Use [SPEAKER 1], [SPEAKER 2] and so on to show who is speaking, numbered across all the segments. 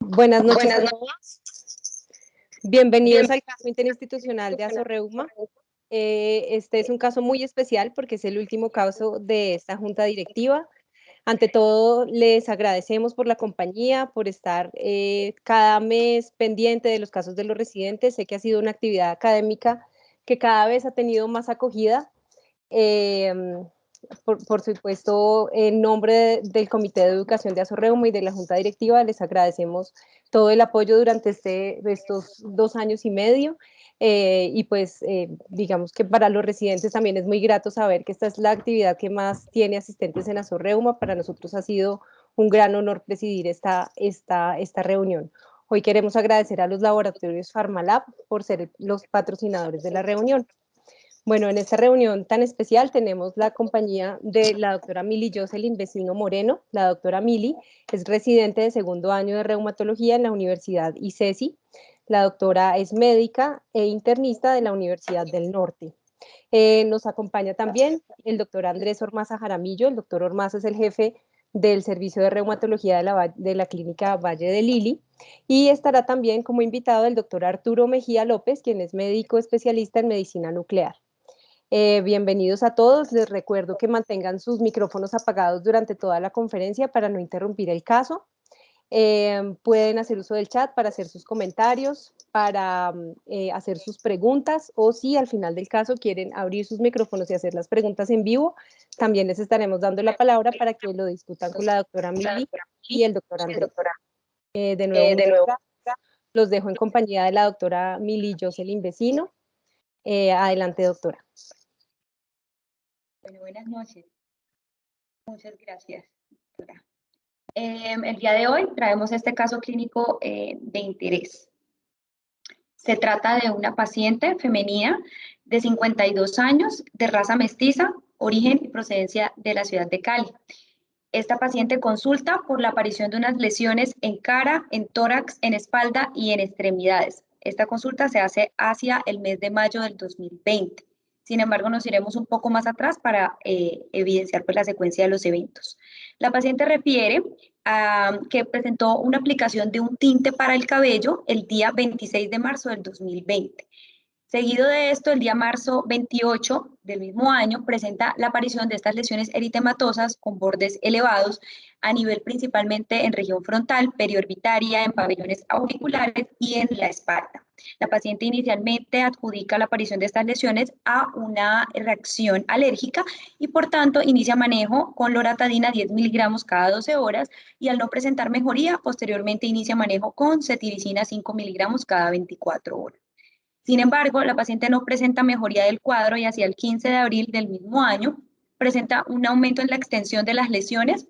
[SPEAKER 1] Buenas noches
[SPEAKER 2] Buenas
[SPEAKER 1] a
[SPEAKER 2] noches.
[SPEAKER 1] todos. Bienvenidos al caso interinstitucional de Azorreuma. Este es un caso muy especial porque es el último caso de esta junta directiva. Ante todo, les agradecemos por la compañía, por estar cada mes pendiente de los casos de los residentes. Sé que ha sido una actividad académica que cada vez ha tenido más acogida. Por supuesto, en nombre del Comité de Educación de Azorreuma y de la Junta Directiva, les agradecemos todo el apoyo durante estos 2 años y medio. Y pues digamos que para los residentes también es muy grato saber que esta es la actividad que más tiene asistentes en Azorreuma. Para nosotros ha sido un gran honor presidir esta reunión. Hoy queremos agradecer a los laboratorios Pharmalab por ser los patrocinadores de la reunión. Bueno, en esta reunión tan especial tenemos la compañía de la doctora Mili Jocelyn Vecino Moreno. La doctora Mili es residente de segundo año de reumatología en la Universidad ICESI. La doctora es médica e internista de la Universidad del Norte. Nos acompaña también el doctor Andrés Ormaza Jaramillo. El doctor Ormaza es el jefe del servicio de reumatología de la clínica Valle de Lili. Y estará también como invitado el doctor Arturo Mejía López, quien es médico especialista en medicina nuclear. Bienvenidos a todos. Les recuerdo que mantengan sus micrófonos apagados durante toda la conferencia para no interrumpir el caso. Pueden hacer uso del chat para hacer sus comentarios, para hacer sus preguntas, o si al final del caso quieren abrir sus micrófonos y hacer las preguntas en vivo, también les estaremos dando la palabra para que lo discutan con la doctora Mili y el doctor Andrés. De nuevo, muchas gracias. Los dejo en compañía de la doctora Mili Jocelyn Vecino. Adelante, doctora.
[SPEAKER 2] Bueno, buenas noches. Muchas gracias, doctora. El día de hoy traemos este caso clínico de interés. Se trata de una paciente femenina de 52 años, de raza mestiza, origen y procedencia de la ciudad de Cali. Esta paciente consulta por la aparición de unas lesiones en cara, en tórax, en espalda y en extremidades. Esta consulta se hace hacia el mes de mayo del 2020. Sin embargo, nos iremos un poco más atrás para evidenciar pues, la secuencia de los eventos. La paciente refiere que presentó una aplicación de un tinte para el cabello el día 26 de marzo del 2020. Seguido de esto, el día marzo 28 del mismo año, presenta la aparición de estas lesiones eritematosas con bordes elevados a nivel principalmente en región frontal, periorbitaria, en pabellones auriculares y en la espalda. La paciente inicialmente adjudica la aparición de estas lesiones a una reacción alérgica y por tanto inicia manejo con loratadina 10 miligramos cada 12 horas y al no presentar mejoría, posteriormente inicia manejo con cetiricina 5 miligramos cada 24 horas. Sin embargo, la paciente no presenta mejoría del cuadro y hacia el 15 de abril del mismo año presenta un aumento en la extensión de las lesiones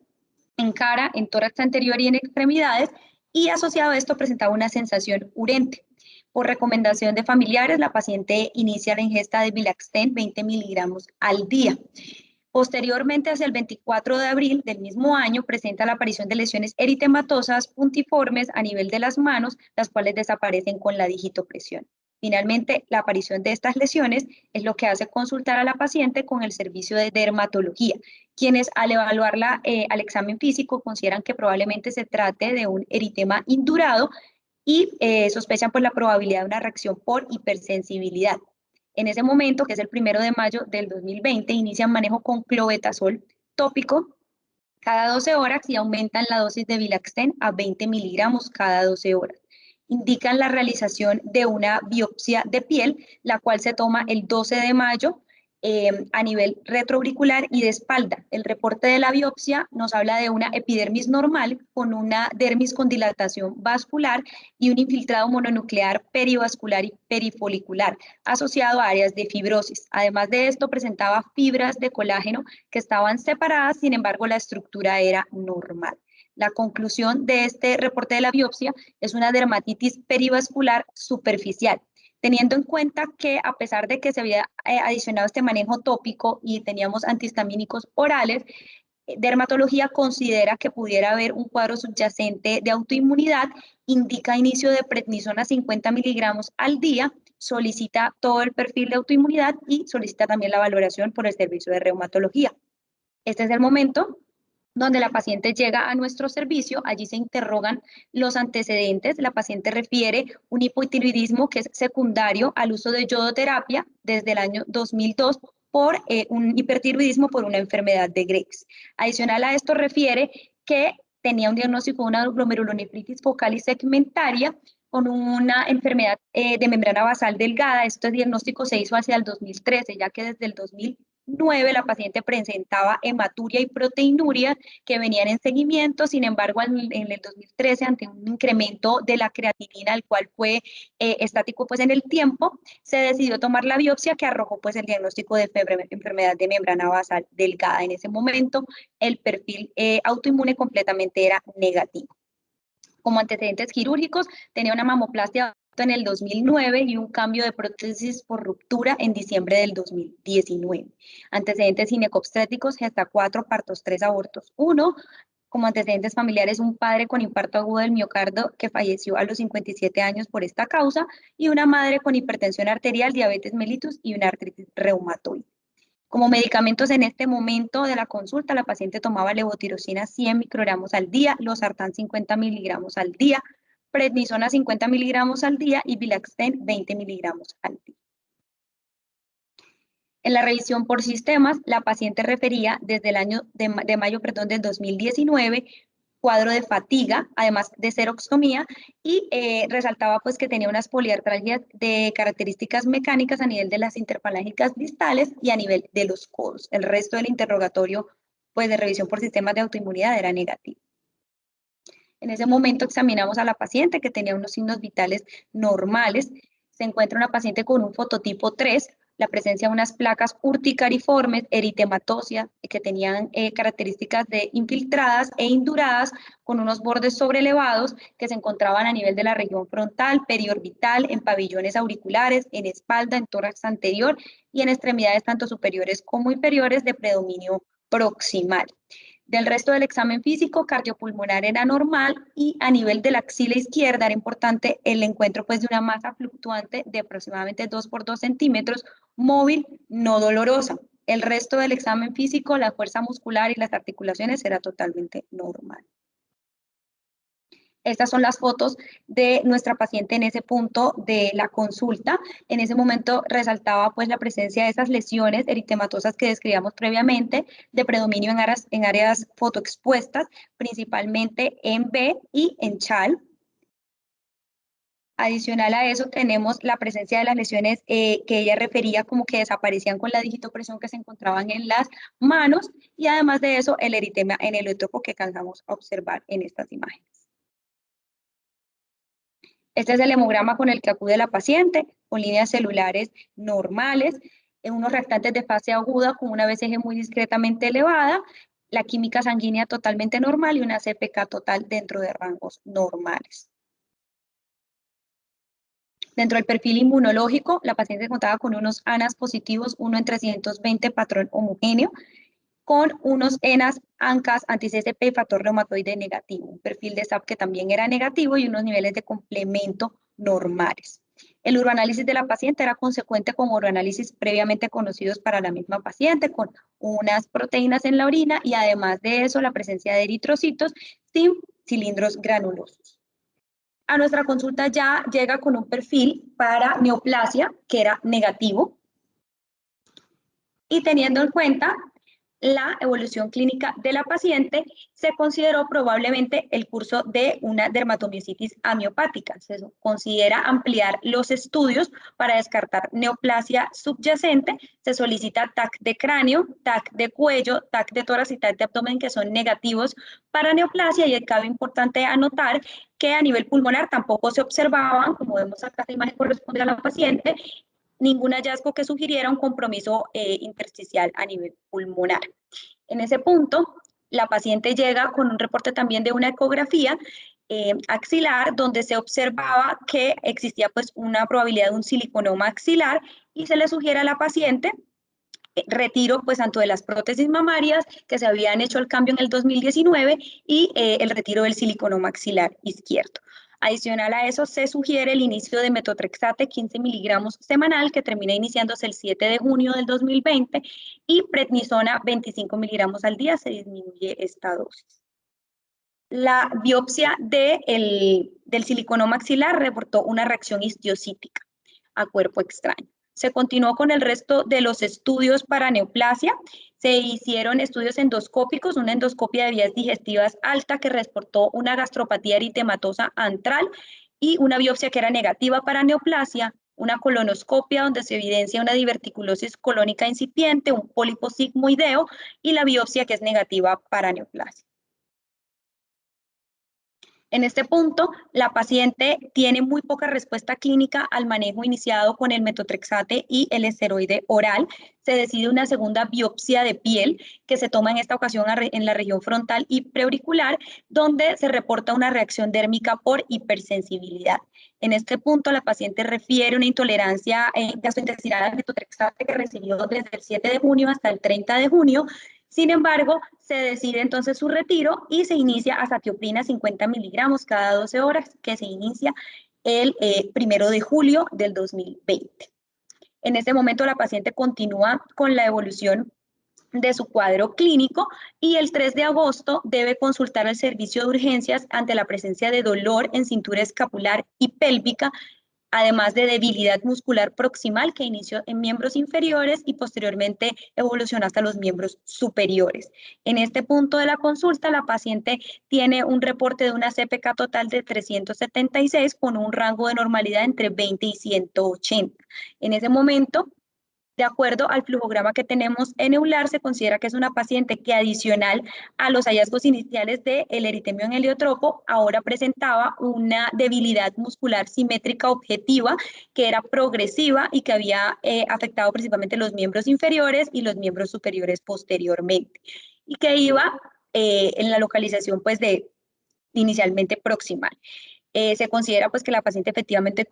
[SPEAKER 2] en cara, en tórax anterior y en extremidades, y asociado a esto presentaba una sensación urente. Por recomendación de familiares, la paciente inicia la ingesta de Bilaxten 20 miligramos al día. Posteriormente, hacia el 24 de abril del mismo año, presenta la aparición de lesiones eritematosas puntiformes a nivel de las manos, las cuales desaparecen con la digitopresión. Finalmente, la aparición de estas lesiones es lo que hace consultar a la paciente con el servicio de dermatología, quienes al evaluarla al examen físico consideran que probablemente se trate de un eritema indurado y sospechan por la probabilidad de una reacción por hipersensibilidad. En ese momento, que es el 1 de mayo del 2020, inician manejo con clobetasol tópico cada 12 horas y aumentan la dosis de Bilaxten a 20 miligramos cada 12 horas. Indican la realización de una biopsia de piel, la cual se toma el 12 de mayo a nivel retroauricular y de espalda. El reporte de la biopsia nos habla de una epidermis normal con una dermis con dilatación vascular y un infiltrado mononuclear perivascular y perifolicular asociado a áreas de fibrosis. Además de esto, presentaba fibras de colágeno que estaban separadas, sin embargo, la estructura era normal. La conclusión de este reporte de la biopsia es una dermatitis perivascular superficial, teniendo en cuenta que a pesar de que se había adicionado este manejo tópico y teníamos antihistamínicos orales, dermatología considera que pudiera haber un cuadro subyacente de autoinmunidad, indica inicio de prednisona 50 miligramos al día, solicita todo el perfil de autoinmunidad y solicita también la valoración por el servicio de reumatología. Este es el momento donde la paciente llega a nuestro servicio, allí se interrogan los antecedentes, la paciente refiere un hipotiroidismo que es secundario al uso de yodoterapia desde el año 2002 por un hipertiroidismo por una enfermedad de Graves. Adicional a esto refiere que tenía un diagnóstico de una glomerulonefritis focal y segmentaria con una enfermedad de membrana basal delgada. Este diagnóstico se hizo hacia el 2013, ya que desde el 2009 la paciente presentaba hematuria y proteinuria que venían en seguimiento. Sin embargo, en el 2013, ante un incremento de la creatinina, el cual fue estático pues en el tiempo, se decidió tomar la biopsia que arrojó pues el diagnóstico de enfermedad de membrana basal delgada. En ese momento, el perfil autoinmune completamente era negativo. Como antecedentes quirúrgicos, tenía una mamoplastia en el 2009 y un cambio de prótesis por ruptura en diciembre del 2019. Antecedentes ginecobstétricos, gesta 4, partos 3, abortos 1. Como antecedentes familiares, un padre con infarto agudo del miocardio que falleció a los 57 años por esta causa y una madre con hipertensión arterial, diabetes mellitus y una artritis reumatoide. Como medicamentos en este momento de la consulta, la paciente tomaba levotirosina 100 microgramos al día, losartán 50 miligramos al día, prednisona 50 miligramos al día y Vilaxten 20 miligramos al día. En la revisión por sistemas, la paciente refería desde el año de mayo del 2019 cuadro de fatiga, además de seroxtomía, y resaltaba pues que tenía unas poliartralgias de características mecánicas a nivel de las interfalángicas distales y a nivel de los codos. El resto del interrogatorio pues de revisión por sistemas de autoinmunidad era negativo. En ese momento examinamos a la paciente que tenía unos signos vitales normales. Se encuentra una paciente con un fototipo 3, la presencia de unas placas urticariformes, eritematosia, que tenían características de infiltradas e induradas, con unos bordes sobrelevados que se encontraban a nivel de la región frontal, periorbital, en pabellones auriculares, en espalda, en tórax anterior y en extremidades tanto superiores como inferiores de predominio proximal. Del resto del examen físico, cardiopulmonar era normal y a nivel de la axila izquierda era importante el encuentro pues, de una masa fluctuante de aproximadamente 2 por 2 centímetros, móvil, no dolorosa. El resto del examen físico, la fuerza muscular y las articulaciones era totalmente normal. Estas son las fotos de nuestra paciente en ese punto de la consulta. En ese momento resaltaba pues la presencia de esas lesiones eritematosas que describíamos previamente, de predominio en áreas fotoexpuestas, principalmente en B y en CHAL. Adicional a eso tenemos la presencia de las lesiones que ella refería como que desaparecían con la digitopresión que se encontraban en las manos y además de eso el eritema en el electropo que alcanzamos a observar en estas imágenes. Este es el hemograma con el que acude la paciente, con líneas celulares normales, en unos reactantes de fase aguda con una BCG muy discretamente elevada, la química sanguínea totalmente normal y una CPK total dentro de rangos normales. Dentro del perfil inmunológico, la paciente contaba con unos ANAS positivos, 1 en 320 patrón homogéneo, con unos ENAS, ANCAS, anti-CSP y factor reumatoide negativo, un perfil de SAP que también era negativo y unos niveles de complemento normales. El uroanálisis de la paciente era consecuente con uroanálisis previamente conocidos para la misma paciente, con unas proteínas en la orina y además de eso la presencia de eritrocitos sin cilindros granulosos. A nuestra consulta ya llega con un perfil para neoplasia que era negativo y teniendo en cuenta la evolución clínica de la paciente, se consideró probablemente el curso de una dermatomiositis amiopática. Se considera ampliar los estudios para descartar neoplasia subyacente. Se solicita TAC de cráneo, TAC de cuello, TAC de tórax y TAC de abdomen, que son negativos para neoplasia. Y cabe importante anotar que a nivel pulmonar tampoco se observaban, como vemos acá, esta imagen corresponde a la paciente, ningún hallazgo que sugiriera un compromiso intersticial a nivel pulmonar. En ese punto, la paciente llega con un reporte también de una ecografía axilar, donde se observaba que existía pues una probabilidad de un siliconoma axilar y se le sugiere a la paciente retiro pues tanto de las prótesis mamarias que se habían hecho el cambio en el 2019 y el retiro del siliconoma axilar izquierdo. Adicional a eso, se sugiere el inicio de metotrexate 15 miligramos semanal, que termina iniciándose el 7 de junio del 2020, y prednisona 25 miligramos al día, se disminuye esta dosis. La biopsia del silicono maxilar reportó una reacción histiocítica a cuerpo extraño. Se continuó con el resto de los estudios para neoplasia. Se hicieron estudios endoscópicos, una endoscopia de vías digestivas alta que reportó una gastropatía eritematosa antral y una biopsia que era negativa para neoplasia, una colonoscopia donde se evidencia una diverticulosis colónica incipiente, un pólipo sigmoideo y la biopsia que es negativa para neoplasia. En este punto, la paciente tiene muy poca respuesta clínica al manejo iniciado con el metotrexate y el esteroide oral. Se decide una segunda biopsia de piel que se toma en esta ocasión en la región frontal y preauricular, donde se reporta una reacción dérmica por hipersensibilidad. En este punto, la paciente refiere una intolerancia gastrointestinal al metotrexate que recibió desde el 7 de junio hasta el 30 de junio. Sin embargo, se decide entonces su retiro y se inicia azatioprina 50 miligramos cada 12 horas, que se inicia el 1 de julio del 2020. En este momento la paciente continúa con la evolución de su cuadro clínico y el 3 de agosto debe consultar el servicio de urgencias ante la presencia de dolor en cintura escapular y pélvica, además de debilidad muscular proximal que inició en miembros inferiores y posteriormente evolucionó hasta los miembros superiores. En este punto de la consulta, la paciente tiene un reporte de una CPK total de 376 con un rango de normalidad entre 20 y 180. En ese momento, de acuerdo al flujograma que tenemos en EULAR, se considera que es una paciente que, adicional a los hallazgos iniciales del eritemio en heliotropo, ahora presentaba una debilidad muscular simétrica objetiva que era progresiva y que había afectado principalmente los miembros inferiores y los miembros superiores posteriormente, y que iba en la localización pues inicialmente proximal. Se considera pues que la paciente efectivamente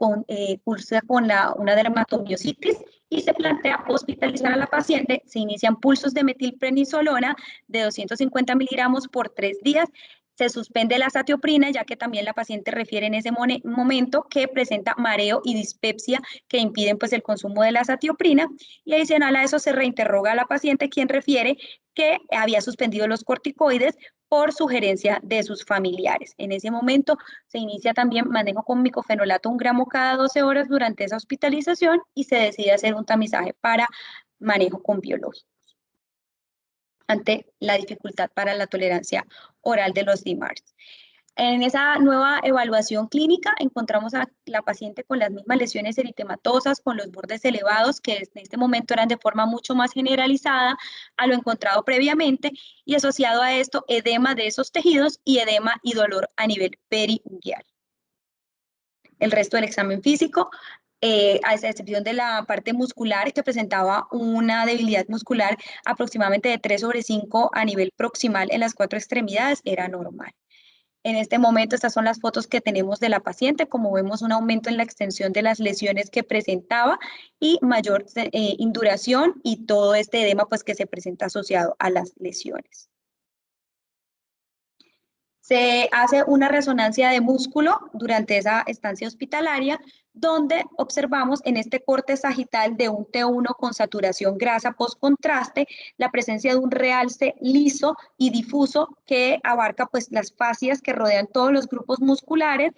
[SPEAKER 2] cursa con una dermatomiositis y se plantea hospitalizar a la paciente. Se inician pulsos de metilprednisolona de 250 miligramos por 3 días. Se suspende la azatioprina, ya que también la paciente refiere en ese momento que presenta mareo y dispepsia que impiden pues el consumo de la azatioprina, y adicional a eso se reinterroga a la paciente, quien refiere que había suspendido los corticoides por sugerencia de sus familiares. En ese momento se inicia también manejo con micofenolato 1 gramo cada 12 horas durante esa hospitalización y se decide hacer un tamizaje para manejo con biológicos ante la dificultad para la tolerancia oral de los DMARDs. En esa nueva evaluación clínica encontramos a la paciente con las mismas lesiones eritematosas, con los bordes elevados, que en este momento eran de forma mucho más generalizada a lo encontrado previamente, y asociado a esto, edema de esos tejidos y edema y dolor a nivel periunguial. El resto del examen físico, a excepción de la parte muscular, que presentaba una debilidad muscular aproximadamente de 3/5 a nivel proximal en las 4 extremidades, era normal. En este momento, estas son las fotos que tenemos de la paciente. Como vemos, un aumento en la extensión de las lesiones que presentaba y mayor induración y todo este edema pues, que se presenta asociado a las lesiones. Se hace una resonancia de músculo durante esa estancia hospitalaria, donde observamos en este corte sagital de un T1 con saturación grasa post-contraste la presencia de un realce liso y difuso que abarca pues, las fascias que rodean todos los grupos musculares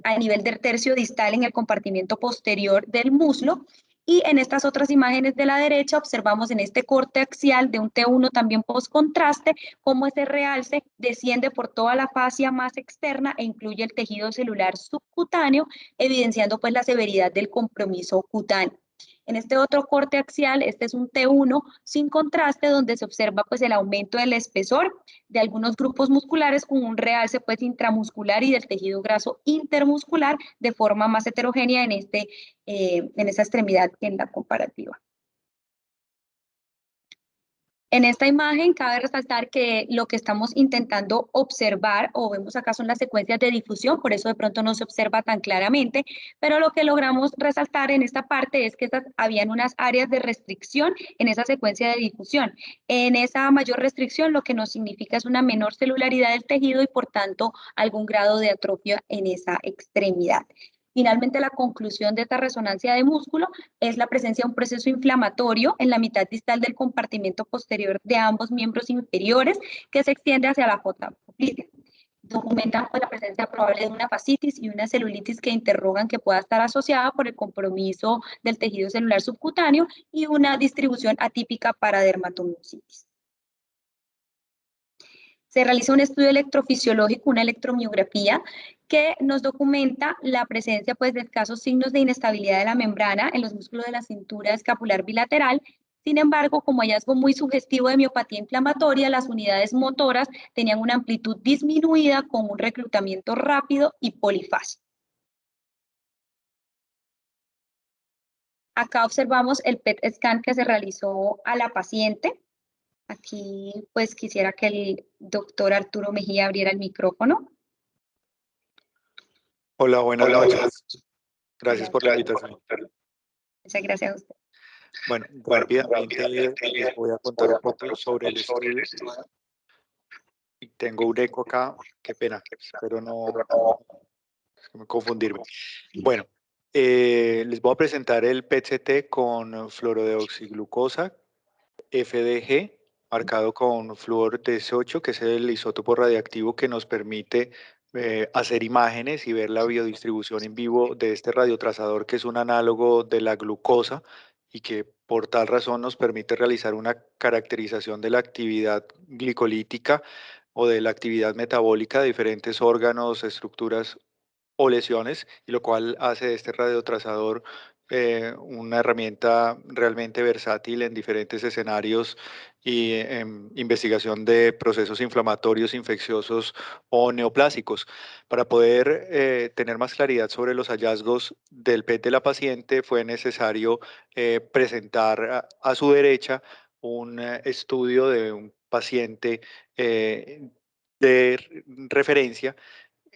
[SPEAKER 2] a nivel del tercio distal en el compartimiento posterior del muslo. Y en estas otras imágenes de la derecha observamos en este corte axial de un T1 también post-contraste cómo ese realce desciende por toda la fascia más externa e incluye el tejido celular subcutáneo, evidenciando pues la severidad del compromiso cutáneo. En este otro corte axial, este es un T1 sin contraste, donde se observa pues el aumento del espesor de algunos grupos musculares con un realce pues intramuscular y del tejido graso intermuscular de forma más heterogénea en esa extremidad que en la comparativa. En esta imagen cabe resaltar que lo que estamos intentando observar, o vemos acá, son las secuencias de difusión, por eso de pronto no se observa tan claramente, pero lo que logramos resaltar en esta parte es que habían unas áreas de restricción en esa secuencia de difusión. En esa mayor restricción lo que nos significa es una menor celularidad del tejido y por tanto algún grado de atrofia en esa extremidad. Finalmente, la conclusión de esta resonancia de músculo es la presencia de un proceso inflamatorio en la mitad distal del compartimento posterior de ambos miembros inferiores que se extiende hacia la fosa plítea. Documentan pues, la presencia probable de una fascitis y una celulitis que interrogan que pueda estar asociada por el compromiso del tejido celular subcutáneo y una distribución atípica para dermatomiositis. Se realiza un estudio electrofisiológico, una electromiografía, que nos documenta la presencia pues, de escasos signos de inestabilidad de la membrana en los músculos de la cintura escapular bilateral. Sin embargo, como hallazgo muy sugestivo de miopatía inflamatoria, las unidades motoras tenían una amplitud disminuida con un reclutamiento rápido y polifásico. Acá observamos el PET scan que se realizó a la paciente. Aquí pues quisiera que el doctor Arturo Mejía abriera el micrófono.
[SPEAKER 3] Hola, buenas noches. Gracias por la invitación.
[SPEAKER 2] Muchas gracias a usted.
[SPEAKER 3] Bueno, rápidamente les voy a contar un poco sobre el estudio. Y tengo un eco acá, qué pena, espero no confundirme. Bueno, les voy a presentar el PET-CT con fluorodeoxiglucosa, FDG, marcado con flúor 18, que es el isótopo radiactivo que nos permite hacer imágenes y ver la biodistribución en vivo de este radiotrazador, que es un análogo de la glucosa y que por tal razón nos permite realizar una caracterización de la actividad glicolítica o de la actividad metabólica de diferentes órganos, estructuras o lesiones, y lo cual hace de este radiotrazador una herramienta realmente versátil en diferentes escenarios y en investigación de procesos inflamatorios, infecciosos o neoplásicos. Para poder tener más claridad sobre los hallazgos del PET de la paciente, fue necesario presentar a su derecha un estudio de un paciente de referencia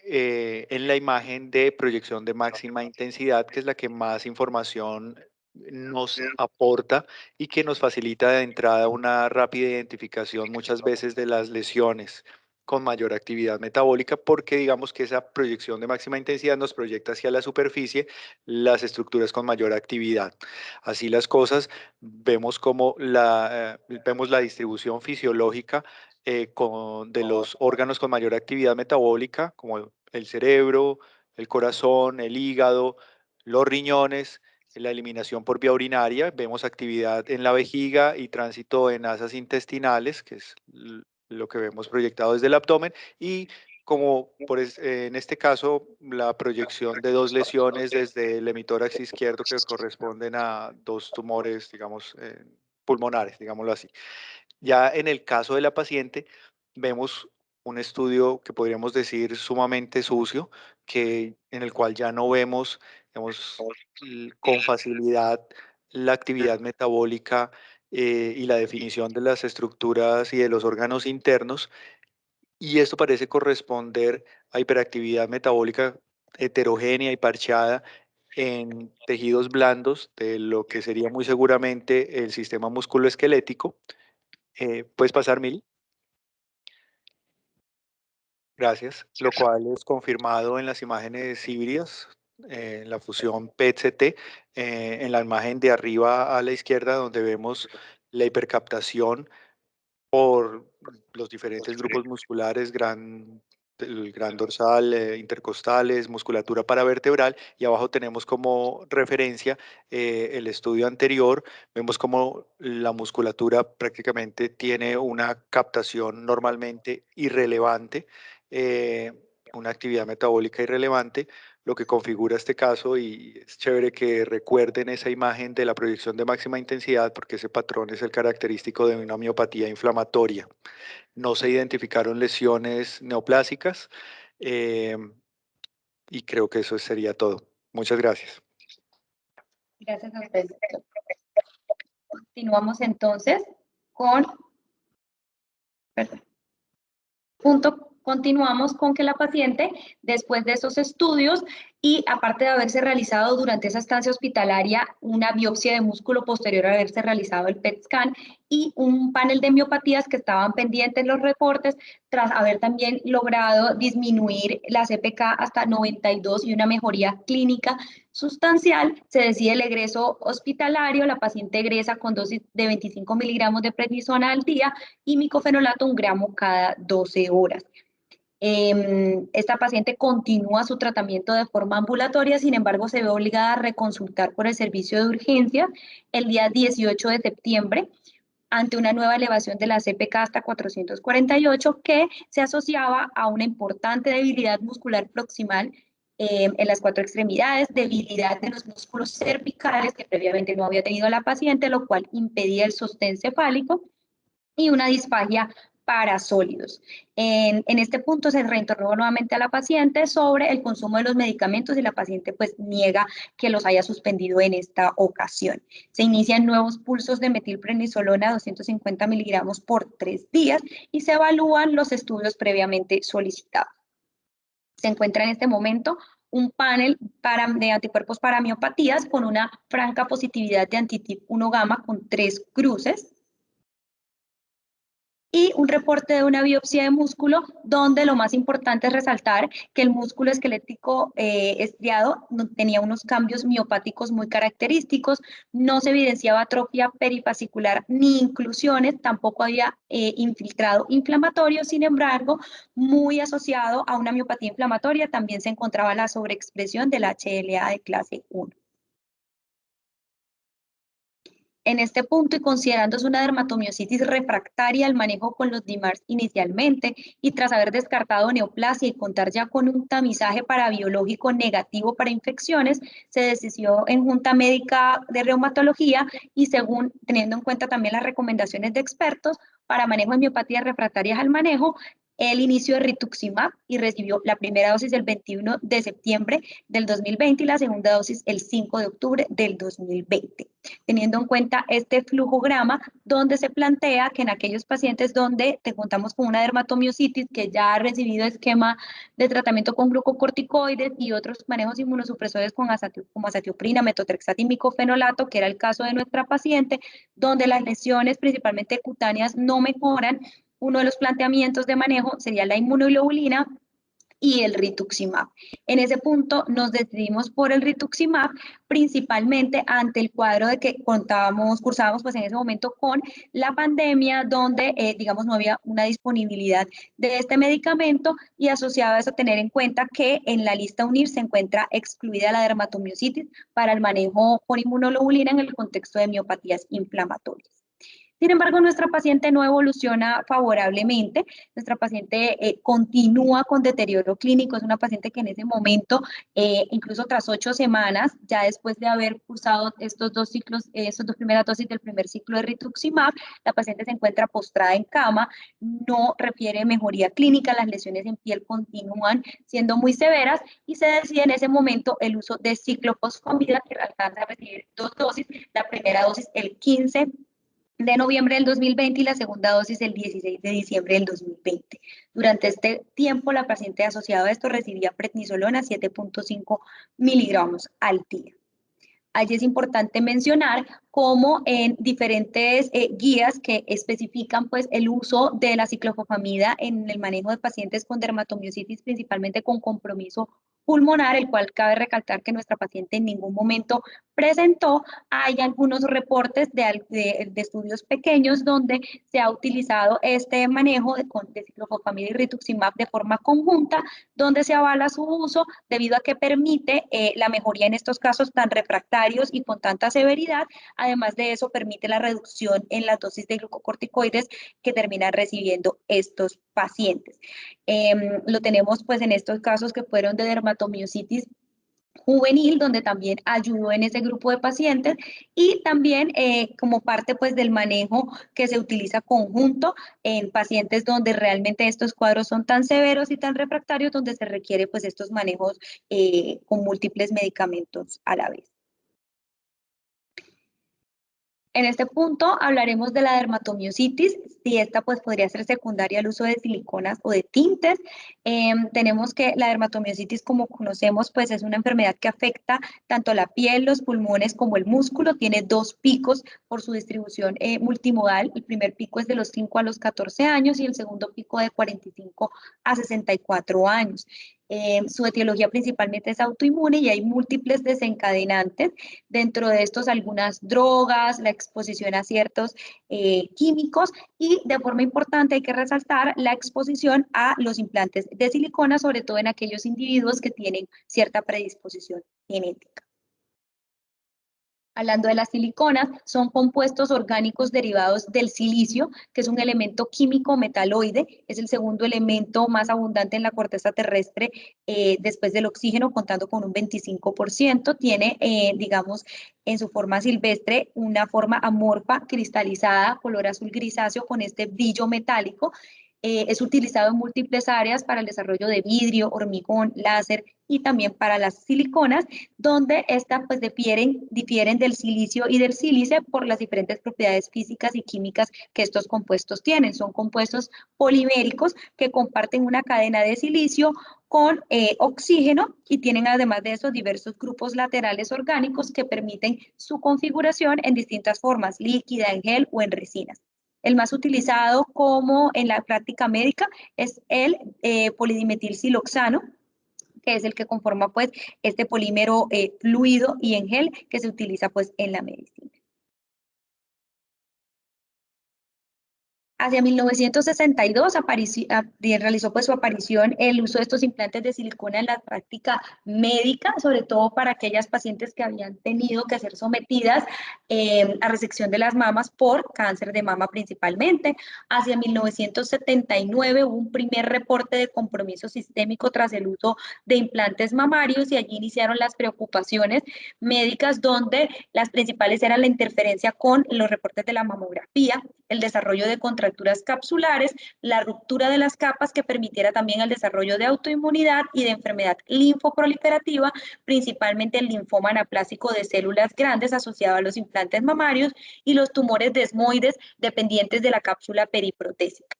[SPEAKER 3] en la imagen de proyección de máxima intensidad, que es la que más información nos aporta y que nos facilita de entrada una rápida identificación muchas veces de las lesiones con mayor actividad metabólica, porque digamos que esa proyección de máxima intensidad nos proyecta hacia la superficie las estructuras con mayor actividad. Así las cosas, vemos como vemos la distribución fisiológica de los órganos con mayor actividad metabólica, como el cerebro, el corazón, el hígado, los riñones, la eliminación por vía urinaria. Vemos actividad en la vejiga y tránsito en asas intestinales, que es lo que vemos proyectado desde el abdomen, y como en este caso la proyección de dos lesiones desde el hemitórax izquierdo que corresponden a dos tumores, digamos, pulmonares, digámoslo así. Ya en el caso de la paciente, vemos un estudio que podríamos decir sumamente sucio, en el cual ya no vemos, con facilidad la actividad metabólica y la definición de las estructuras y de los órganos internos, y esto parece corresponder a hiperactividad metabólica heterogénea y parchada en tejidos blandos de lo que sería muy seguramente el sistema musculoesquelético. ¿Puedes pasar, Mil? Gracias. Lo cual es confirmado en las imágenes híbridas, en la fusión PET-CT, en la imagen de arriba a la izquierda, donde vemos la hipercaptación por los diferentes grupos musculares, el gran dorsal, intercostales, musculatura paravertebral, y abajo tenemos como referencia el estudio anterior. Vemos como la musculatura prácticamente tiene una captación normalmente irrelevante, eh, una actividad metabólica irrelevante, lo que configura este caso, y es chévere que recuerden esa imagen de la proyección de máxima intensidad, porque ese patrón es el característico de una miopatía inflamatoria. No se identificaron lesiones neoplásicas y creo que eso sería todo. Muchas gracias.
[SPEAKER 2] Gracias a usted. Continuamos entonces con Perdón. Continuamos con que la paciente, después de esos estudios y aparte de haberse realizado durante esa estancia hospitalaria una biopsia de músculo posterior a haberse realizado el PET scan y un panel de miopatías que estaban pendientes en los reportes, tras haber también logrado disminuir la CPK hasta 92 y una mejoría clínica sustancial, se decide el egreso hospitalario. La paciente egresa con dosis de 25 miligramos de prednisona al día y micofenolato 1 gramo cada 12 horas. Esta paciente continúa su tratamiento de forma ambulatoria, sin embargo, se ve obligada a reconsultar por el servicio de urgencia el día 18 de septiembre ante una nueva elevación de la CPK hasta 448 que se asociaba a una importante debilidad muscular proximal en las 4 extremidades, debilidad de los músculos cervicales que previamente no había tenido la paciente, lo cual impedía el sostén cefálico y una disfagia para sólidos. En este punto se reinterrogó nuevamente a la paciente sobre el consumo de los medicamentos y la paciente pues niega que los haya suspendido en esta ocasión. Se inician nuevos pulsos de metilprednisolona 250 miligramos por 3 días y se evalúan los estudios previamente solicitados. Se encuentra en este momento un panel de anticuerpos para miopatías con una franca positividad de antitip 1 gamma con 3 cruces, y un reporte de una biopsia de músculo donde lo más importante es resaltar que el músculo esquelético estriado tenía unos cambios miopáticos muy característicos, no se evidenciaba atrofia perifascicular ni inclusiones, tampoco había infiltrado inflamatorio, sin embargo, muy asociado a una miopatía inflamatoria también se encontraba la sobreexpresión del HLA de clase 1. En este punto, y considerándose una dermatomiositis refractaria al manejo con los DIMARS inicialmente, y tras haber descartado neoplasia y contar ya con un tamizaje parabiológico negativo para infecciones, se decidió en Junta Médica de Reumatología y según teniendo en cuenta también las recomendaciones de expertos para manejo de miopatías refractarias al manejo, el inicio de rituximab y recibió la primera dosis el 21 de septiembre del 2020 y la segunda dosis el 5 de octubre del 2020. Teniendo en cuenta este flujograma donde se plantea que en aquellos pacientes donde te contamos con una dermatomiositis que ya ha recibido esquema de tratamiento con glucocorticoides y otros manejos inmunosupresores como azatioprina, metotrexato y micofenolato, que era el caso de nuestra paciente, donde las lesiones principalmente cutáneas no mejoran, uno de los planteamientos de manejo sería la inmunoglobulina y el rituximab. En ese punto nos decidimos por el rituximab, principalmente ante el cuadro de que cursábamos pues en ese momento con la pandemia, donde digamos no había una disponibilidad de este medicamento y asociado a eso tener en cuenta que en la lista UNIR se encuentra excluida la dermatomiositis para el manejo con inmunoglobulina en el contexto de miopatías inflamatorias. Sin embargo, nuestra paciente no evoluciona favorablemente, nuestra paciente continúa con deterioro clínico, es una paciente que en ese momento, incluso tras 8 semanas, ya después de haber cursado estos 2 ciclos, estas 2 primeras dosis del primer ciclo de rituximab, la paciente se encuentra postrada en cama, no refiere mejoría clínica, las lesiones en piel continúan siendo muy severas y se decide en ese momento el uso de ciclofosfamida, que alcanza a recibir 2 dosis, la primera dosis el 15 de noviembre del 2020 y la segunda dosis el 16 de diciembre del 2020. Durante este tiempo, la paciente asociada a esto recibía prednisolona 7.5 miligramos al día. Allí es importante mencionar cómo en diferentes guías que especifican pues, el uso de la ciclofosfamida en el manejo de pacientes con dermatomiositis, principalmente con compromiso pulmonar, el cual cabe recalcar que nuestra paciente en ningún momento presentó. Hay algunos reportes de estudios pequeños donde se ha utilizado este manejo de ciclofosfamida y rituximab de forma conjunta, donde se avala su uso debido a que permite la mejoría en estos casos tan refractarios y con tanta severidad. Además de eso, permite la reducción en las dosis de glucocorticoides que terminan recibiendo estos pacientes. Lo tenemos pues en estos casos que fueron de dermatomiositis juvenil, donde también ayudó en ese grupo de pacientes y también como parte pues del manejo que se utiliza conjunto en pacientes donde realmente estos cuadros son tan severos y tan refractarios, donde se requiere pues estos manejos con múltiples medicamentos a la vez. En este punto hablaremos de la dermatomiositis, si esta pues podría ser secundaria al uso de siliconas o de tintes. Tenemos que la dermatomiositis, como conocemos, pues es una enfermedad que afecta tanto la piel, los pulmones como el músculo. Tiene dos picos por su distribución multimodal. El primer pico es de los 5 a los 14 años y el segundo pico de 45 a 64 años. Su etiología principalmente es autoinmune y hay múltiples desencadenantes. Dentro de estos, algunas drogas, la exposición a ciertos químicos y de forma importante hay que resaltar la exposición a los implantes de silicona, sobre todo en aquellos individuos que tienen cierta predisposición genética. Hablando de las siliconas, son compuestos orgánicos derivados del silicio, que es un elemento químico metaloide, es el segundo elemento más abundante en la corteza terrestre después del oxígeno, contando con un 25%. Tiene, digamos, en su forma silvestre, una forma amorfa, cristalizada, color azul grisáceo con este brillo metálico. Es utilizado en múltiples áreas para el desarrollo de vidrio, hormigón, láser y también para las siliconas, donde estas pues difieren del silicio y del sílice por las diferentes propiedades físicas y químicas que estos compuestos tienen. Son compuestos poliméricos que comparten una cadena de silicio con oxígeno y tienen además de eso diversos grupos laterales orgánicos que permiten su configuración en distintas formas, líquida, en gel o en resinas. El más utilizado como en la práctica médica es el polidimetilsiloxano, que es el que conforma pues este polímero fluido y en gel que se utiliza pues en la medicina. Hacia 1962 realizó pues su aparición el uso de estos implantes de silicona en la práctica médica, sobre todo para aquellas pacientes que habían tenido que ser sometidas a resección de las mamas por cáncer de mama principalmente. Hacia 1979 hubo un primer reporte de compromiso sistémico tras el uso de implantes mamarios y allí iniciaron las preocupaciones médicas donde las principales eran la interferencia con los reportes de la mamografía, el desarrollo de contracturas capsulares, la ruptura de las capas que permitiera también el desarrollo de autoinmunidad y de enfermedad linfoproliferativa, principalmente el linfoma anaplásico de células grandes asociado a los implantes mamarios y los tumores desmoides dependientes de la cápsula periprotésica.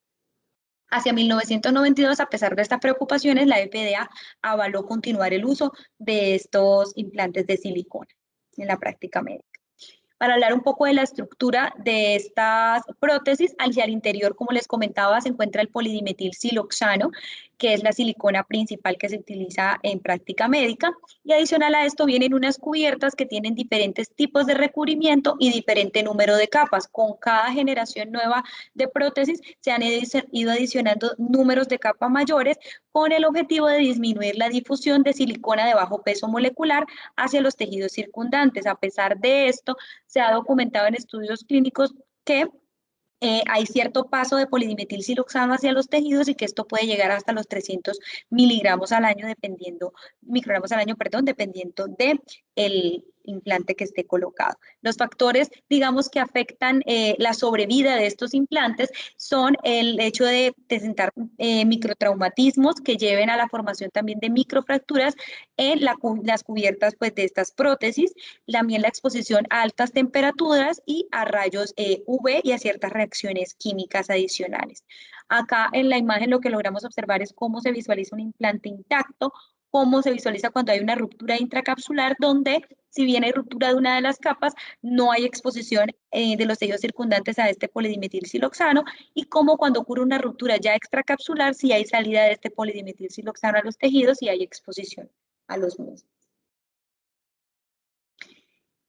[SPEAKER 2] Hacia 1992, a pesar de estas preocupaciones, la FDA avaló continuar el uso de estos implantes de silicona en la práctica médica. Para hablar un poco de la estructura de estas prótesis, hacia el interior, como les comentaba, se encuentra el polidimetilsiloxano, que es la silicona principal que se utiliza en práctica médica, y adicional a esto vienen unas cubiertas que tienen diferentes tipos de recubrimiento y diferente número de capas. Con cada generación nueva de prótesis se han ido adicionando números de capa mayores con el objetivo de disminuir la difusión de silicona de bajo peso molecular hacia los tejidos circundantes. A pesar de esto, se ha documentado en estudios clínicos que hay cierto paso de polidimetilsiloxano hacia los tejidos y que esto puede llegar hasta los 300 miligramos al año, microgramos al año, perdón, dependiendo de el implante que esté colocado. Los factores, digamos, que afectan la sobrevida de estos implantes son el hecho de presentar microtraumatismos que lleven a la formación también de microfracturas en las cubiertas pues, de estas prótesis, también la exposición a altas temperaturas y a rayos UV y a ciertas reacciones químicas adicionales. Acá en la imagen lo que logramos observar es cómo se visualiza un implante intacto, cómo se visualiza cuando hay una ruptura intracapsular, donde si bien hay ruptura de una de las capas, no hay exposición de los tejidos circundantes a este polidimetilsiloxano, y cómo cuando ocurre una ruptura ya extracapsular, si hay salida de este polidimetilsiloxano a los tejidos y hay exposición a los mismos.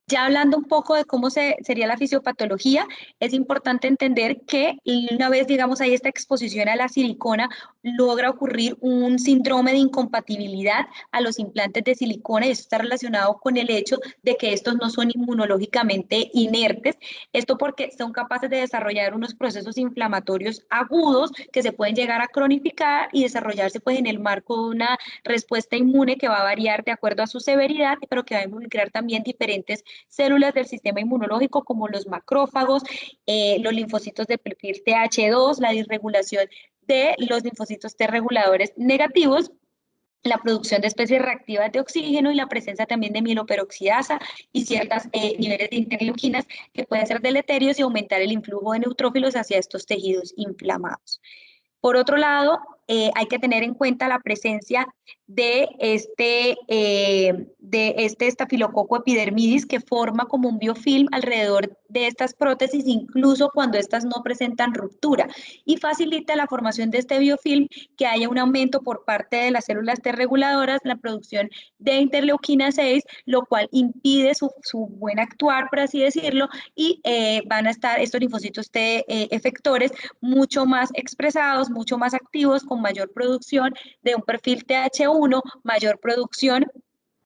[SPEAKER 2] Ya hablando un poco de cómo sería la fisiopatología, es importante entender que una vez, digamos, hay esta exposición a la silicona, logra ocurrir un síndrome de incompatibilidad a los implantes de silicona y esto está relacionado con el hecho de que estos no son inmunológicamente inertes. Esto porque son capaces de desarrollar unos procesos inflamatorios agudos que se pueden llegar a cronificar y desarrollarse pues en el marco de una respuesta inmune que va a variar de acuerdo a su severidad, pero que va a involucrar también diferentes células del sistema inmunológico como los macrófagos, los linfocitos de perfil TH2, la disregulación de los linfocitos T reguladores negativos la producción de especies reactivas de oxígeno y la presencia también de mieloperoxidasa y ciertos niveles de interleuquinas que pueden ser deleterios y aumentar el influjo de neutrófilos hacia estos tejidos inflamados. Por otro lado, hay que tener en cuenta la presencia de este estafilococo epidermidis que forma como un biofilm alrededor de estas prótesis, incluso cuando estas no presentan ruptura, y facilita la formación de este biofilm, que haya un aumento por parte de las células T reguladoras, la producción de interleuquina 6, lo cual impide su buen actuar, por así decirlo, y van a estar estos linfocitos T efectores mucho más expresados, mucho más activos, con mayor producción de un perfil TH1, mayor producción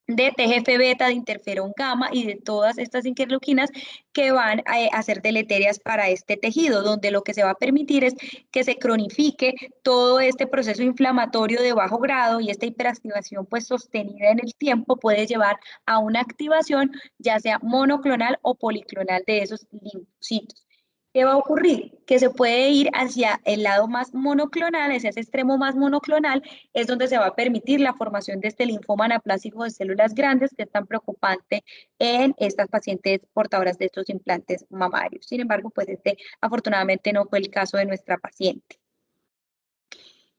[SPEAKER 2] de TGF-beta, de interferón gamma y de todas estas interleuquinas que van a ser deleterias para este tejido, donde lo que se va a permitir es que se cronifique todo este proceso inflamatorio de bajo grado, y esta hiperactivación pues sostenida en el tiempo puede llevar a una activación ya sea monoclonal o policlonal de esos linfocitos. ¿Qué va a ocurrir? Que se puede ir hacia el lado más monoclonal, hacia ese extremo más monoclonal, es donde se va a permitir la formación de este linfoma anaplásico de células grandes, que es tan preocupante en estas pacientes portadoras de estos implantes mamarios. Sin embargo, pues afortunadamente no fue el caso de nuestra paciente.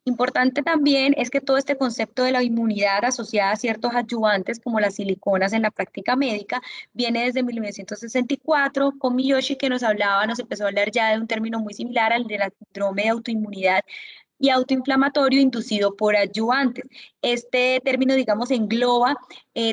[SPEAKER 2] Importante también es que todo este concepto de la inmunidad asociada a ciertos adyuvantes como las siliconas en la práctica médica viene desde 1964 con Miyoshi, que nos empezó a hablar ya de un término muy similar al de la síndrome de autoinmunidad y autoinflamatorio inducido por adyuvantes. Este término, digamos, engloba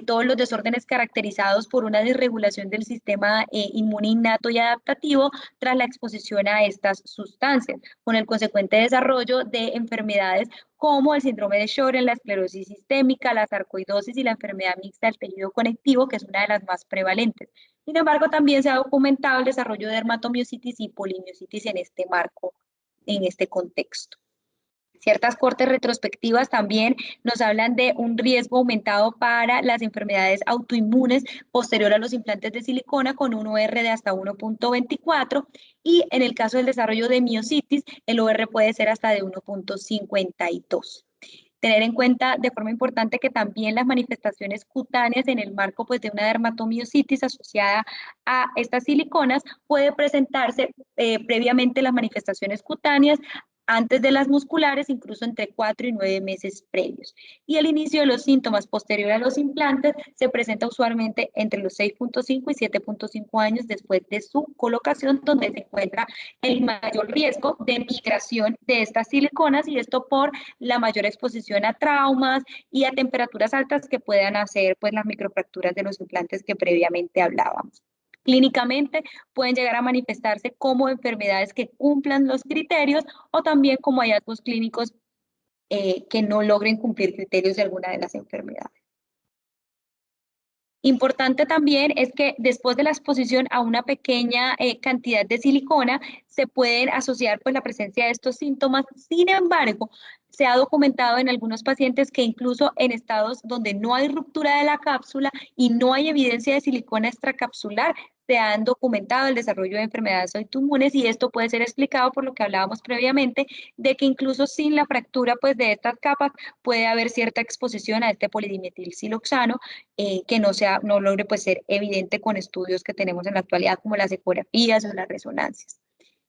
[SPEAKER 2] todos los desórdenes caracterizados por una desregulación del sistema inmune innato y adaptativo tras la exposición a estas sustancias, con el consecuente desarrollo de enfermedades como el síndrome de Sjögren, la esclerosis sistémica, la sarcoidosis y la enfermedad mixta del tejido conectivo, que es una de las más prevalentes. Sin embargo, también se ha documentado el desarrollo de dermatomiositis y polimiositis en este marco, en este contexto. Ciertas cortes retrospectivas también nos hablan de un riesgo aumentado para las enfermedades autoinmunes posterior a los implantes de silicona, con un OR de hasta 1.24, y en el caso del desarrollo de miositis, el OR puede ser hasta de 1.52. Tener en cuenta de forma importante que también las manifestaciones cutáneas en el marco pues, de una dermatomiositis asociada a estas siliconas puede presentarse previamente las manifestaciones cutáneas, antes de las musculares, incluso entre 4 y 9 meses previos. Y el inicio de los síntomas posterior a los implantes se presenta usualmente entre los 6.5 y 7.5 años después de su colocación, donde se encuentra el mayor riesgo de migración de estas siliconas, y esto por la mayor exposición a traumas y a temperaturas altas que puedan hacer pues, las microfracturas de los implantes que previamente hablábamos. Clínicamente pueden llegar a manifestarse como enfermedades que cumplan los criterios o también como hallazgos clínicos que no logren cumplir criterios de alguna de las enfermedades. Importante también es que después de la exposición a una pequeña cantidad de silicona se pueden asociar pues, la presencia de estos síntomas. Sin embargo, se ha documentado en algunos pacientes que incluso en estados donde no hay ruptura de la cápsula y no hay evidencia de silicona extracapsular, se han documentado el desarrollo de enfermedades autoinmunes, y esto puede ser explicado por lo que hablábamos previamente, de que incluso sin la fractura pues, de estas capas puede haber cierta exposición a este polidimetilsiloxano que no logre pues, ser evidente con estudios que tenemos en la actualidad como las ecografías o las resonancias.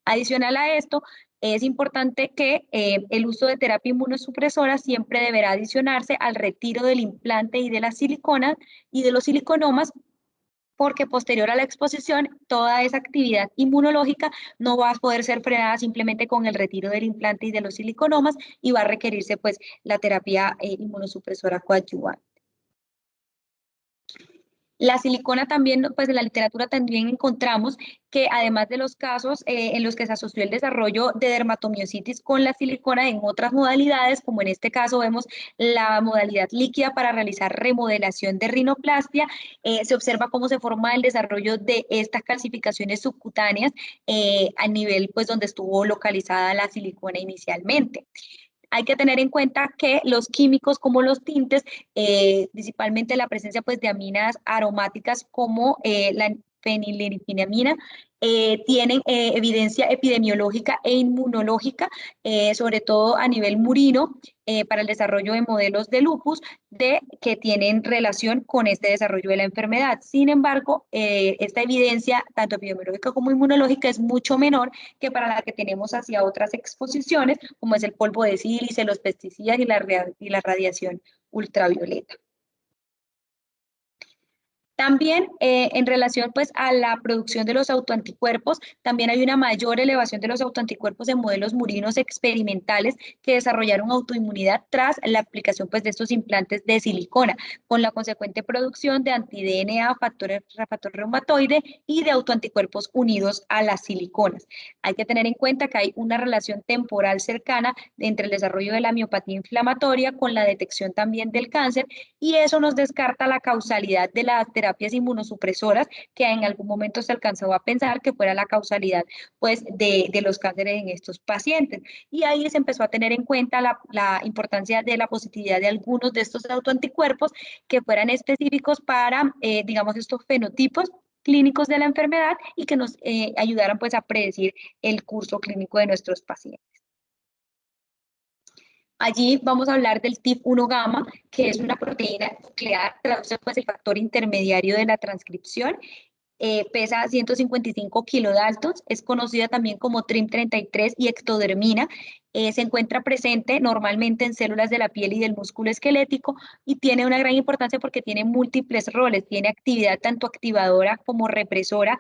[SPEAKER 2] Adicional a esto, es importante que el uso de terapia inmunosupresora siempre deberá adicionarse al retiro del implante y de la silicona y de los siliconomas, porque posterior a la exposición, toda esa actividad inmunológica no va a poder ser frenada simplemente con el retiro del implante y de los siliconomas, y va a requerirse pues la terapia inmunosupresora coadyuvante. La silicona también, pues en la literatura también encontramos que además de los casos en los que se asoció el desarrollo de dermatomiositis con la silicona en otras modalidades, como en este caso vemos la modalidad líquida para realizar remodelación de rinoplastia, se observa cómo se forma el desarrollo de estas calcificaciones subcutáneas a nivel pues donde estuvo localizada la silicona inicialmente. Hay que tener en cuenta que los químicos como los tintes, principalmente la presencia pues, de aminas aromáticas como la feniletilamina, tienen evidencia epidemiológica e inmunológica, sobre todo a nivel murino, para el desarrollo de modelos de lupus que tienen relación con este desarrollo de la enfermedad. Sin embargo, esta evidencia, tanto epidemiológica como inmunológica, es mucho menor que para la que tenemos hacia otras exposiciones, como es el polvo de sílice, los pesticidas y la radiación ultravioleta. También en relación pues a la producción de los autoanticuerpos, también hay una mayor elevación de los autoanticuerpos en modelos murinos experimentales que desarrollaron autoinmunidad tras la aplicación pues de estos implantes de silicona, con la consecuente producción de anti-DNA, factor reumatoide y de autoanticuerpos unidos a las siliconas. Hay que tener en cuenta que hay una relación temporal cercana entre el desarrollo de la miopatía inflamatoria con la detección también del cáncer, y eso nos descarta la causalidad de las terapias inmunosupresoras, que en algún momento se alcanzó a pensar que fuera la causalidad pues, de los cánceres en estos pacientes. Y ahí se empezó a tener en cuenta la importancia de la positividad de algunos de estos autoanticuerpos que fueran específicos para, digamos, estos fenotipos clínicos de la enfermedad y que nos ayudaran pues, a predecir el curso clínico de nuestros pacientes. Allí vamos a hablar del TIF1 gamma, que es una proteína nuclear, traduce pues el factor intermediario de la transcripción, pesa 155 kilodaltons, es conocida también como TRIM33 y ectodermina, se encuentra presente normalmente en células de la piel y del músculo esquelético y tiene una gran importancia porque tiene múltiples roles, tiene actividad tanto activadora como represora,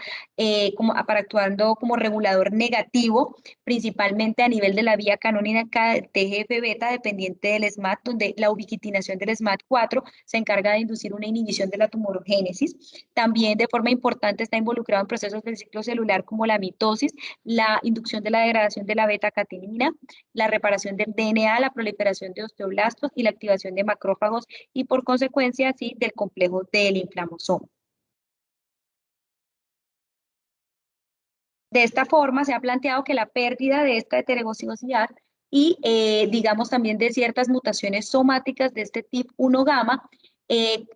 [SPEAKER 2] para actuando como regulador negativo, principalmente a nivel de la vía canónica del TGF-beta dependiente del SMAD, donde la ubiquitinación del SMAD4 se encarga de inducir una inhibición de la tumorogénesis. También de forma importante está involucrado en procesos del ciclo celular como la mitosis, la inducción de la degradación de la beta-catenina, la reparación del DNA, la proliferación de osteoblastos y la activación de macrófagos y por consecuencia así del complejo del inflamosoma. De esta forma se ha planteado que la pérdida de esta heterogenicidad y digamos también de ciertas mutaciones somáticas de este TIF1 gamma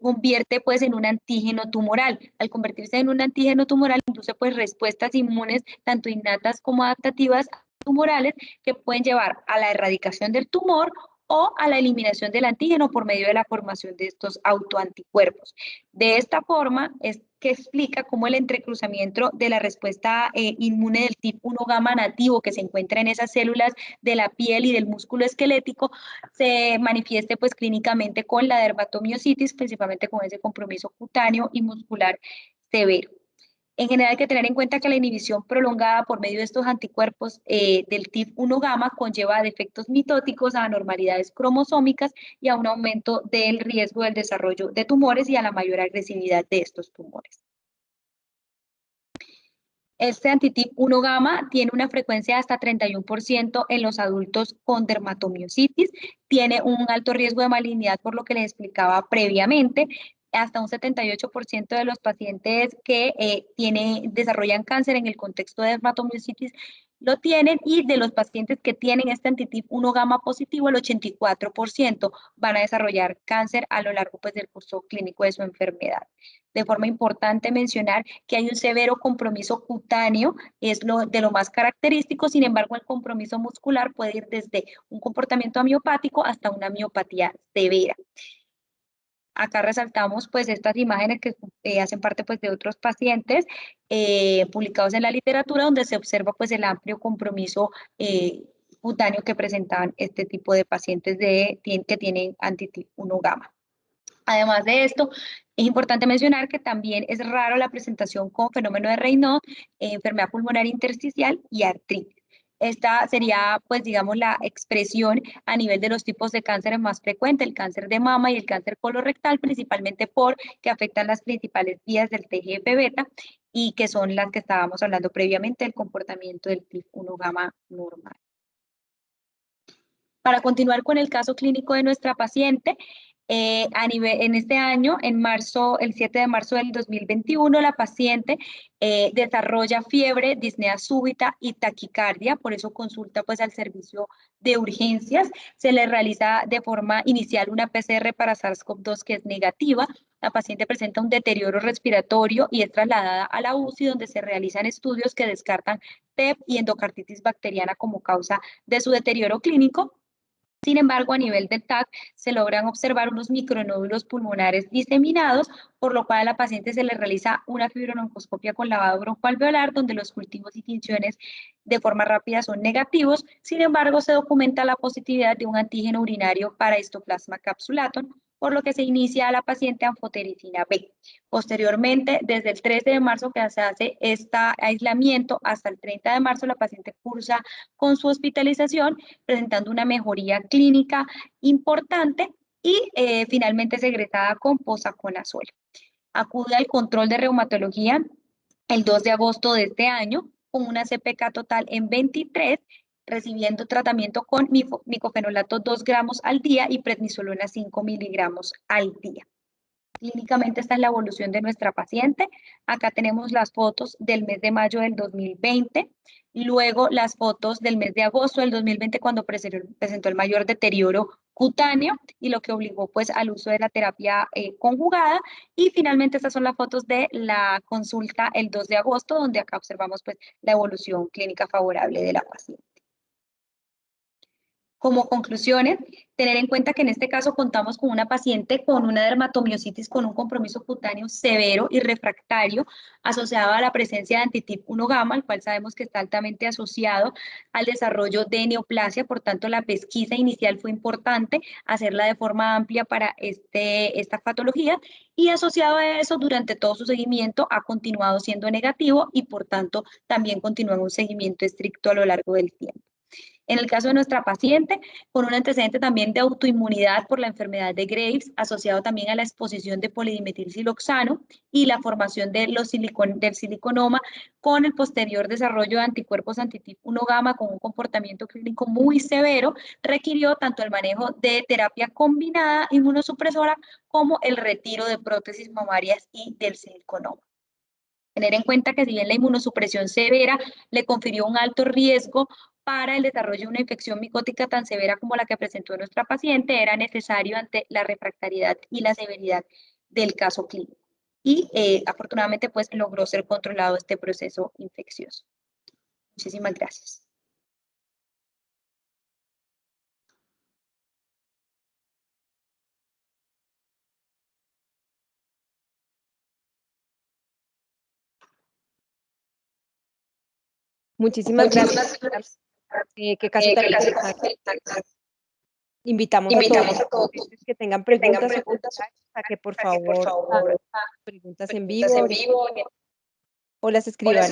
[SPEAKER 2] convierte pues en un antígeno tumoral. Al convertirse en un antígeno tumoral induce pues respuestas inmunes tanto innatas como adaptativas tumorales que pueden llevar a la erradicación del tumor o a la eliminación del antígeno por medio de la formación de estos autoanticuerpos. De esta forma es que explica cómo el entrecruzamiento de la respuesta inmune del tipo 1 gamma nativo que se encuentra en esas células de la piel y del músculo esquelético se manifieste pues clínicamente con la dermatomiositis, principalmente con ese compromiso cutáneo y muscular severo. En general hay que tener en cuenta que la inhibición prolongada por medio de estos anticuerpos del TIF1 gamma conlleva a defectos mitóticos, a anormalidades cromosómicas y a un aumento del riesgo del desarrollo de tumores y a la mayor agresividad de estos tumores. Este anti-TIF1 gamma tiene una frecuencia de hasta 31% en los adultos con dermatomiositis, tiene un alto riesgo de malignidad por lo que les explicaba previamente, hasta un 78% de los pacientes que desarrollan cáncer en el contexto de dermatomiositis lo tienen, y de los pacientes que tienen este anti-TIF1 gamma positivo, el 84% van a desarrollar cáncer a lo largo pues, del curso clínico de su enfermedad. De forma importante mencionar que hay un severo compromiso cutáneo, es de lo más característico, sin embargo el compromiso muscular puede ir desde un comportamiento amiopático hasta una miopatía severa. Acá resaltamos pues estas imágenes que hacen parte pues de otros pacientes publicados en la literatura donde se observa pues el amplio compromiso cutáneo que presentaban este tipo de pacientes que tienen anti-TIF1 gamma. Además de esto, es importante mencionar que también es raro la presentación con fenómeno de Raynaud, enfermedad pulmonar intersticial y artritis. Esta sería, pues, digamos, la expresión a nivel de los tipos de cánceres más frecuentes, el cáncer de mama y el cáncer colorectal, principalmente porque afectan las principales vías del TGF-beta y que son las que estábamos hablando previamente, el comportamiento del TIF1 gamma normal. Para continuar con el caso clínico de nuestra paciente, en este año, el 7 de marzo del 2021, la paciente desarrolla fiebre, disnea súbita y taquicardia, por eso consulta pues al servicio de urgencias. Se le realiza de forma inicial una PCR para SARS-CoV-2 que es negativa. la paciente presenta un deterioro respiratorio y es trasladada a la UCI, donde se realizan estudios que descartan TEP y endocarditis bacteriana como causa de su deterioro clínico. Sin embargo, a nivel del TAC se logran observar unos micronódulos pulmonares diseminados, por lo cual a la paciente se le realiza una fibrononcoscopia con lavado broncoalveolar, donde los cultivos y tinciones de forma rápida son negativos. Sin embargo, se documenta la positividad de un antígeno urinario para Histoplasma capsulatum, por lo que se inicia a la paciente anfotericina B. Posteriormente, desde el 13 de marzo que se hace este aislamiento hasta el 30 de marzo, la paciente cursa con su hospitalización, presentando una mejoría clínica importante y finalmente es egresada con posaconazol. Acude al control de reumatología el 2 de agosto de este año con una CPK total en 23, recibiendo tratamiento con micofenolato 2 gramos al día y prednisolona 5 miligramos al día. Clínicamente esta es la evolución de nuestra paciente. Acá tenemos las fotos del mes de mayo del 2020, luego las fotos del mes de agosto del 2020 cuando presentó el mayor deterioro cutáneo y lo que obligó pues al uso de la terapia conjugada, y finalmente estas son las fotos de la consulta el 2 de agosto, donde acá observamos pues la evolución clínica favorable de la paciente. Como conclusiones, tener en cuenta que en este caso contamos con una paciente con una dermatomiositis con un compromiso cutáneo severo y refractario asociado a la presencia de antitip 1 gamma, el cual sabemos que está altamente asociado al desarrollo de neoplasia. Por tanto, la pesquisa inicial fue importante, hacerla de forma amplia para esta patología, y asociado a eso, durante todo su seguimiento ha continuado siendo negativo y por tanto también continúa en un seguimiento estricto a lo largo del tiempo. En el caso de nuestra paciente, con un antecedente también de autoinmunidad por la enfermedad de Graves, asociado también a la exposición de polidimetilsiloxano y la formación del siliconoma, con el posterior desarrollo de anticuerpos antitip 1 gamma con un comportamiento clínico muy severo, requirió tanto el manejo de terapia combinada inmunosupresora como el retiro de prótesis mamarias y del siliconoma. Tener en cuenta que si bien la inmunosupresión severa le confirió un alto riesgo para el desarrollo de una infección micótica tan severa como la que presentó nuestra paciente, era necesario ante la refractariedad y la severidad del caso clínico. Y afortunadamente pues logró ser controlado este proceso infeccioso. Muchísimas gracias.
[SPEAKER 1] Muchísimas gracias. Qué caso tan interesante. Invitamos a todos que tengan preguntas a que por favor hagan preguntas en vivo o las escriban.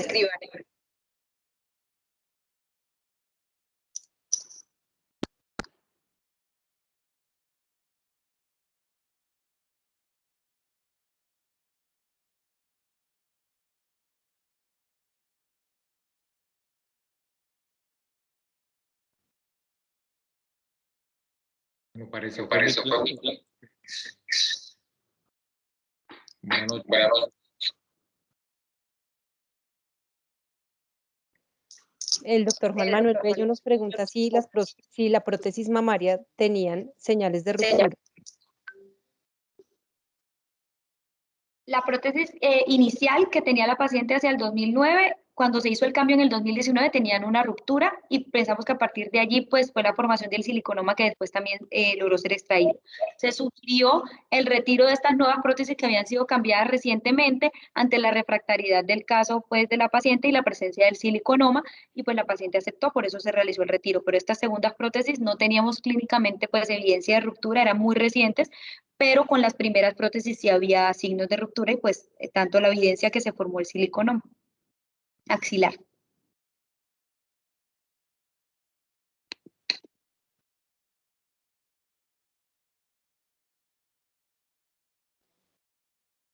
[SPEAKER 4] Me pareció muy claro. Buenas noches.
[SPEAKER 1] El doctor Juan Manuel Bello nos pregunta si la prótesis mamaria tenían señales de ruptura.
[SPEAKER 2] La prótesis inicial que tenía la paciente hacia el 2009, cuando se hizo el cambio en el 2019 tenían una ruptura y pensamos que a partir de allí pues fue la formación del siliconoma que después también logró ser extraído. Se sugirió el retiro de estas nuevas prótesis que habían sido cambiadas recientemente ante la refractariedad del caso pues de la paciente y la presencia del siliconoma, y pues la paciente aceptó, por eso se realizó el retiro. Pero estas segundas prótesis no teníamos clínicamente pues evidencia de ruptura, eran muy recientes, pero con las primeras prótesis sí había signos de ruptura y pues tanto la evidencia que se formó el siliconoma axilar.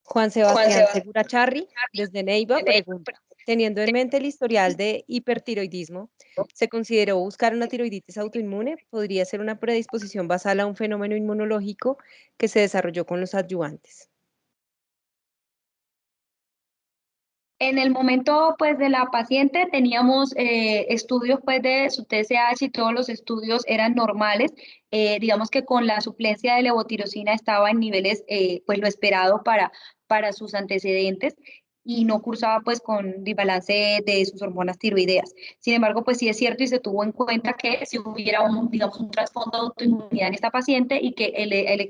[SPEAKER 1] Juan Sebastián Segura Charri, desde Neiva, pregunta: teniendo en mente el historial de hipertiroidismo, ¿se consideró buscar una tiroiditis autoinmune? ¿Podría ser una predisposición basal a un fenómeno inmunológico que se desarrolló con los adyuvantes?
[SPEAKER 2] En el momento pues de la paciente teníamos estudios pues de su TSH y todos los estudios eran normales. Digamos que con la suplencia de levotirosina estaba en niveles pues lo esperado para sus antecedentes y no cursaba pues con desbalance de sus hormonas tiroideas. Sin embargo, pues sí es cierto y se tuvo en cuenta que si hubiera digamos, un trasfondo de autoinmunidad en esta paciente y que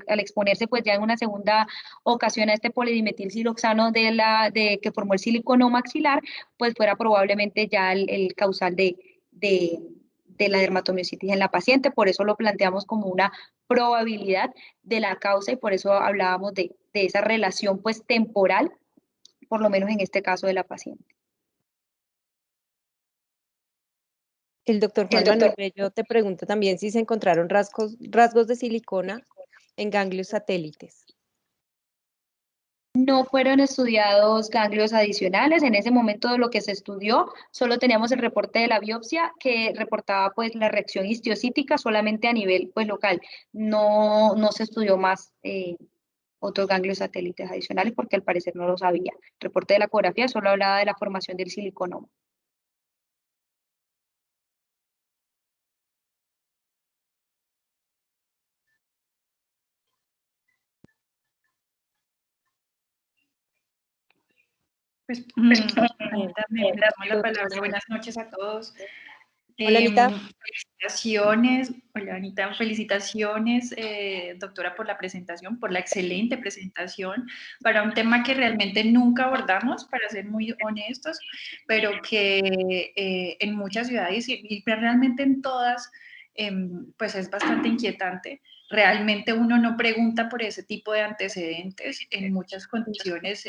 [SPEAKER 2] al exponerse pues ya en una segunda ocasión a este polidimetilsiloxano que formó el silicono maxilar, pues fuera probablemente ya el causal de la dermatomiositis en la paciente. Por eso lo planteamos como una probabilidad de la causa y por eso hablábamos de esa relación pues temporal, por lo menos en este caso de la paciente.
[SPEAKER 1] El doctor Juan Manuel Bello te pregunta también si se encontraron rasgos de silicona en ganglios satélites.
[SPEAKER 2] No fueron estudiados ganglios adicionales. En ese momento de lo que se estudió, solo teníamos el reporte de la biopsia que reportaba pues la reacción histiocítica solamente a nivel pues local. No se estudió más otros ganglios satélites adicionales porque al parecer no lo sabía. El reporte de la ecografía solo hablaba de la formación del siliconoma.
[SPEAKER 5] Pues, Anita, me tomo la palabra. Buenas noches a todos.
[SPEAKER 1] Hola, Anita.
[SPEAKER 5] Felicitaciones. Hola, Anita. Felicitaciones, doctora, por la presentación, por la excelente presentación, para un tema que realmente nunca abordamos, para ser muy honestos, pero que en muchas ciudades y realmente en todas, pues es bastante inquietante. Realmente uno no pregunta por ese tipo de antecedentes en muchas condiciones,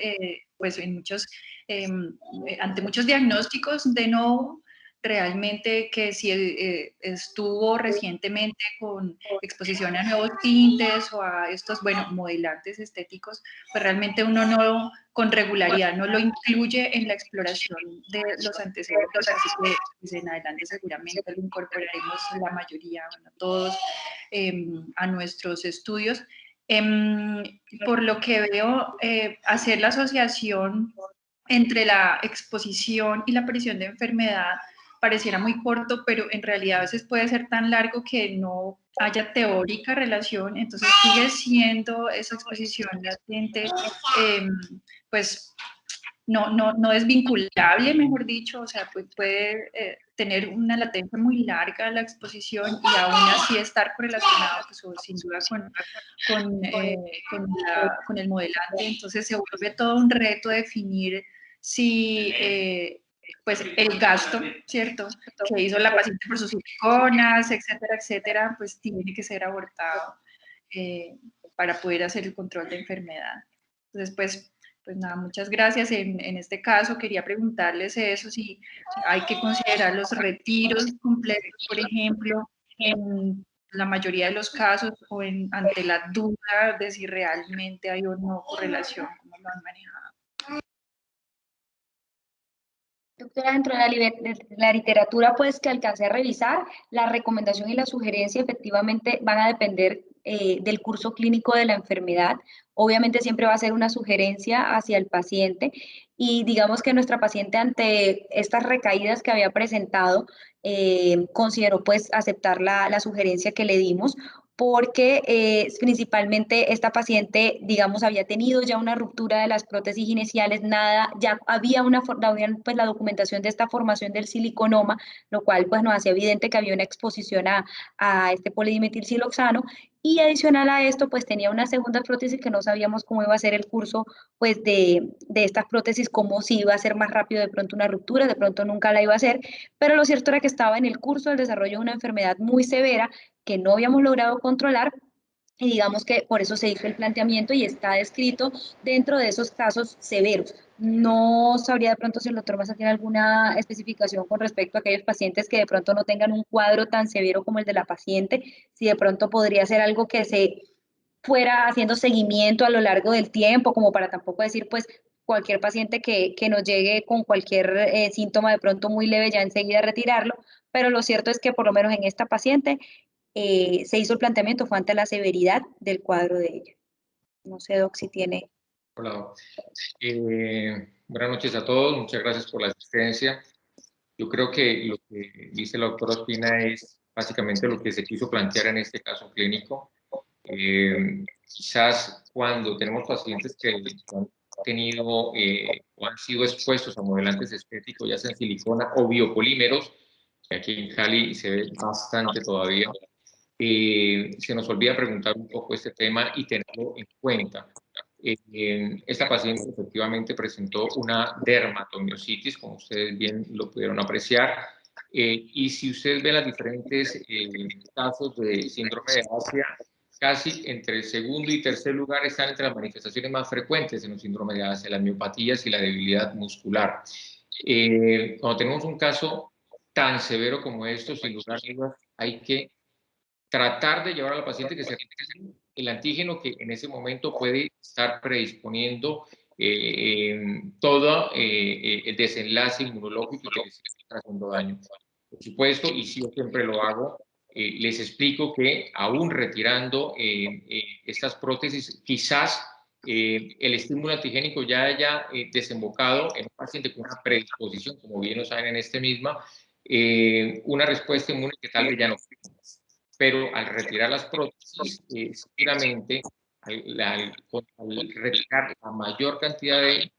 [SPEAKER 5] pues en muchos, ante muchos diagnósticos de no, realmente que si estuvo recientemente con exposición a nuevos tintes o a estos, bueno, modelantes estéticos, pues realmente uno no, con regularidad, no lo incluye en la exploración de los antecedentes, así que pues, en adelante seguramente lo incorporaremos la mayoría, bueno, todos, a nuestros estudios. Por lo que veo, hacer la asociación entre la exposición y la aparición de enfermedad pareciera muy corto, pero en realidad a veces puede ser tan largo que no haya teórica relación, entonces sigue siendo esa exposición latente, pues no es vinculable, mejor dicho, o sea, puede tener una latencia muy larga la exposición y aún así estar correlacionado, pues, sin duda, con el modelante. Entonces se vuelve todo un reto definir si, pues, el gasto, ¿cierto?, que hizo la paciente por sus siliconas, etcétera, etcétera, pues tiene que ser abortado para poder hacer el control de enfermedad. Entonces, pues nada, muchas gracias. En este caso quería preguntarles eso, si hay que considerar los retiros completos, por ejemplo, en la mayoría de los casos o ante la duda de si realmente hay o no correlación, ¿cómo lo han manejado?
[SPEAKER 2] Doctora, dentro de la literatura pues que alcancé a revisar, la recomendación y la sugerencia efectivamente van a depender del curso clínico de la enfermedad. Obviamente siempre va a ser una sugerencia hacia el paciente y digamos que nuestra paciente ante estas recaídas que había presentado consideró pues aceptar la sugerencia que le dimos porque principalmente esta paciente, digamos, había tenido ya una ruptura de las prótesis gineciales, ya había pues, la documentación de esta formación del siliconoma, lo cual pues nos hacía evidente que había una exposición a este polidimetilsiloxano, y adicional a esto, pues tenía una segunda prótesis que no sabíamos cómo iba a ser el curso pues de estas prótesis, cómo si iba a ser más rápido de pronto una ruptura, de pronto nunca la iba a hacer, pero lo cierto era que estaba en el curso del desarrollo de una enfermedad muy severa que no habíamos logrado controlar y digamos que por eso se hizo el planteamiento y está descrito dentro de esos casos severos. No sabría de pronto si el doctor Maza tiene alguna especificación con respecto a aquellos pacientes que de pronto no tengan un cuadro tan severo como el de la paciente, si de pronto podría ser algo que se fuera haciendo seguimiento a lo largo del tiempo, como para tampoco decir pues cualquier paciente que nos llegue con cualquier síntoma de pronto muy leve ya enseguida retirarlo, pero lo cierto es que por lo menos en esta paciente se hizo el planteamiento, fue ante la severidad del cuadro de ella. No sé, Doc, si tiene...
[SPEAKER 4] Hola, Doc. Buenas noches a todos, muchas gracias por la asistencia. Yo creo que lo que dice la doctora Ospina es básicamente lo que se quiso plantear en este caso clínico. Quizás cuando tenemos pacientes que han tenido o han sido expuestos a modelantes estéticos, ya sea en silicona o biopolímeros, que aquí en Cali se ve bastante todavía, se nos olvida preguntar un poco este tema y tenerlo en cuenta. Esta paciente efectivamente presentó una dermatomiositis, como ustedes bien lo pudieron apreciar, y si ustedes ven los diferentes casos de síndrome de Asia, casi entre el segundo y tercer lugar están entre las manifestaciones más frecuentes en el síndrome de Asia, las miopatías y la debilidad muscular. Cuando tenemos un caso tan severo como esto, sin lugar a dudas, hay que tratar de llevar a la paciente que se retire el antígeno que en ese momento puede estar predisponiendo todo el desenlace inmunológico que les está haciendo daño. Por supuesto, y si yo siempre lo hago, les explico que aún retirando estas prótesis, quizás el estímulo antigénico ya haya desembocado en un paciente con una predisposición, como bien lo saben en este misma, una respuesta inmune que tal vez ya no tiene. Pero al retirar las prótesis, seguramente al retirar la mayor cantidad de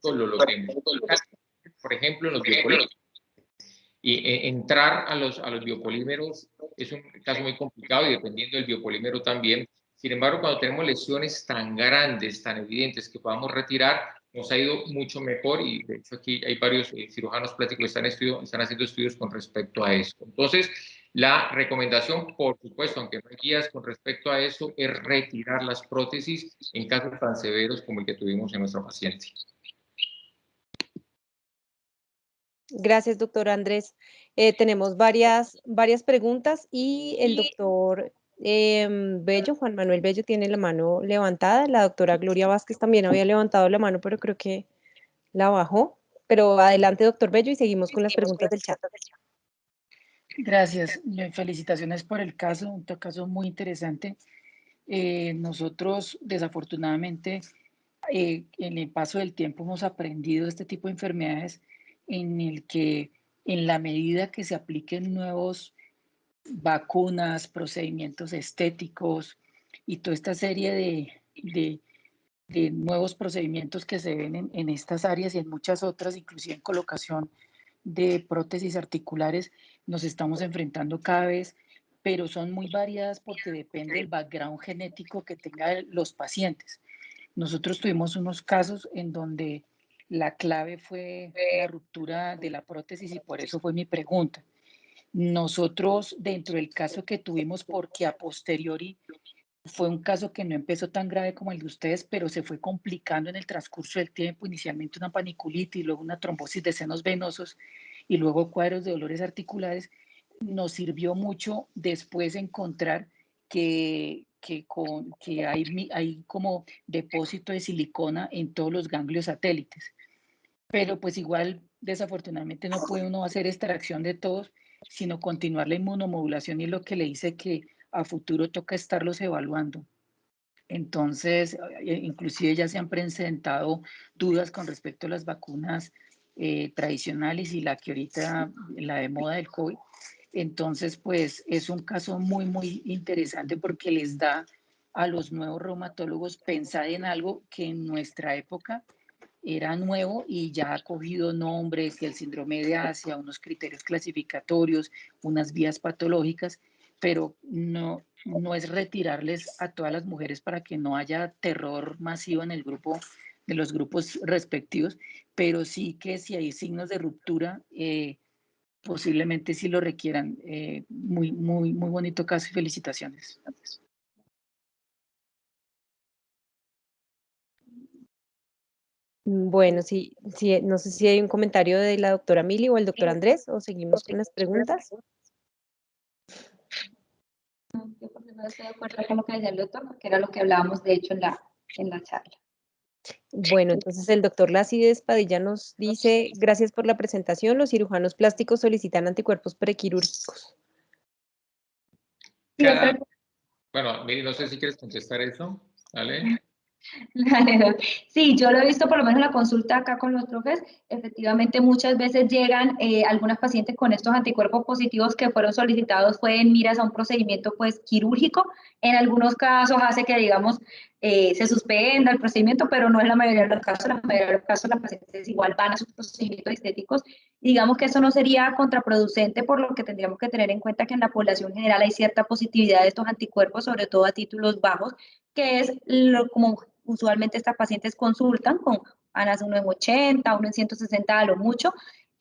[SPEAKER 4] lo logremos. Por ejemplo, en los biopolímeros. Y entrar a los biopolímeros es un caso muy complicado y dependiendo del biopolímero también. Sin embargo, cuando tenemos lesiones tan grandes, tan evidentes que podamos retirar, nos ha ido mucho mejor y de hecho aquí hay varios cirujanos plásticos que están haciendo estudios con respecto a esto. Entonces, la recomendación, por supuesto, aunque no hay guías con respecto a eso, es retirar las prótesis en casos tan severos como el que tuvimos en nuestra paciente.
[SPEAKER 1] Gracias, doctor Andrés. Tenemos varias preguntas y el doctor Bello, Juan Manuel Bello, tiene la mano levantada. La doctora Gloria Vázquez también había levantado la mano, pero creo que la bajó. Pero adelante, doctor Bello, y seguimos con las preguntas del chat.
[SPEAKER 6] Gracias. Felicitaciones por el caso, un caso muy interesante. Nosotros, desafortunadamente, en el paso del tiempo hemos aprendido este tipo de enfermedades en el que, en la medida que se apliquen nuevos vacunas, procedimientos estéticos y toda esta serie de nuevos procedimientos que se ven en estas áreas y en muchas otras, inclusive en colocación de prótesis articulares, nos estamos enfrentando cada vez, pero son muy variadas porque depende del background genético que tengan los pacientes. Nosotros tuvimos unos casos en donde la clave fue la ruptura de la prótesis y por eso fue mi pregunta. Nosotros, dentro del caso que tuvimos, porque a posteriori fue un caso que no empezó tan grave como el de ustedes, pero se fue complicando en el transcurso del tiempo, inicialmente una paniculitis, luego una trombosis de senos venosos y luego cuadros de dolores articulares, nos sirvió mucho después encontrar que hay como depósito de silicona en todos los ganglios satélites. Pero pues igual, desafortunadamente, no puede uno hacer extracción de todos, sino continuar la inmunomodulación y lo que le dice que a futuro toca estarlos evaluando. Entonces, inclusive ya se han presentado dudas con respecto a las vacunas tradicionales y la que ahorita, la de moda del COVID. Entonces, pues es un caso muy, muy interesante porque les da a los nuevos reumatólogos pensar en algo que en nuestra época era nuevo y ya ha cogido nombre, que el síndrome de Asia, unos criterios clasificatorios, unas vías patológicas, pero no es retirarles a todas las mujeres para que no haya terror masivo en el grupo, de los grupos respectivos, pero sí que si hay signos de ruptura, posiblemente sí lo requieran. Muy, muy, muy bonito caso y felicitaciones.
[SPEAKER 1] Bueno, sí, no sé si hay un comentario de la doctora Mili o el doctor Andrés, o seguimos con las preguntas.
[SPEAKER 2] Yo por lo menos estoy de acuerdo con lo que decía el doctor, porque era lo que hablábamos de hecho en la charla.
[SPEAKER 1] Bueno, entonces el doctor Lacides Padilla nos dice, gracias por la presentación, los cirujanos plásticos solicitan anticuerpos prequirúrgicos.
[SPEAKER 4] Bueno, Miri, no sé si quieres contestar eso, ¿vale?
[SPEAKER 2] Sí, yo lo he visto por lo menos en la consulta acá con los profes. Efectivamente, muchas veces llegan algunas pacientes con estos anticuerpos positivos que fueron solicitados, fue en miras a un procedimiento pues quirúrgico. En algunos casos hace que, digamos, se suspenda el procedimiento, pero no es la mayoría de los casos. La mayoría de los casos las pacientes igual van a sus procedimientos estéticos. Digamos que eso no sería contraproducente, por lo que tendríamos que tener en cuenta que en la población general hay cierta positividad de estos anticuerpos, sobre todo a títulos bajos, que es como usualmente estas pacientes consultan con ANAS 1 en 80, 1 en 160 a lo mucho,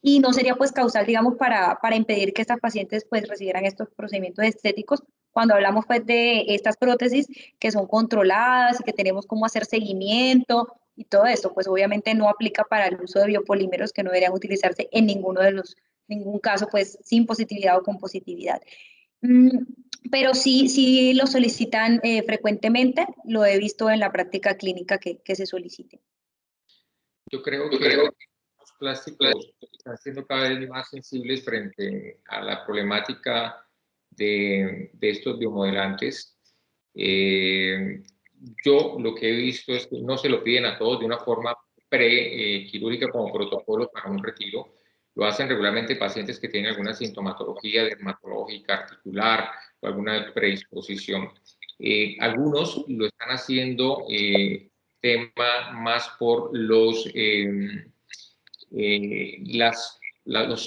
[SPEAKER 2] y no sería pues causal, digamos, para impedir que estas pacientes pues recibieran estos procedimientos estéticos. Cuando hablamos pues de estas prótesis que son controladas y que tenemos cómo hacer seguimiento y todo esto, pues obviamente no aplica para el uso de biopolímeros que no deberían utilizarse en ningún caso pues sin positividad o con positividad. Pero sí lo solicitan frecuentemente, lo he visto en la práctica clínica que se solicite.
[SPEAKER 4] Yo creo que los plásticos están siendo cada vez más sensibles frente a la problemática de estos biomodelantes. Yo lo que he visto es que no se lo piden a todos de una forma pre-quirúrgica como protocolo para un retiro. Lo hacen regularmente pacientes que tienen alguna sintomatología dermatológica, articular o alguna predisposición. Algunos lo están haciendo tema más por los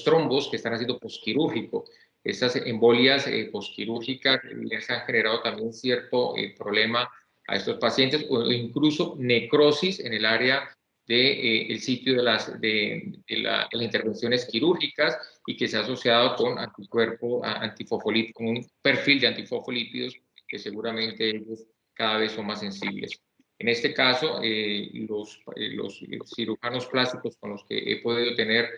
[SPEAKER 4] trombos que están haciendo posquirúrgico. Esas embolias posquirúrgicas les han generado también cierto problema a estos pacientes, o incluso necrosis en el área del sitio de las intervenciones quirúrgicas, y que se ha asociado con anticuerpo antifosfolípidos, con un perfil de antifosfolípidos que seguramente ellos cada vez son más sensibles. En este caso, los cirujanos plásticos con los que he podido tener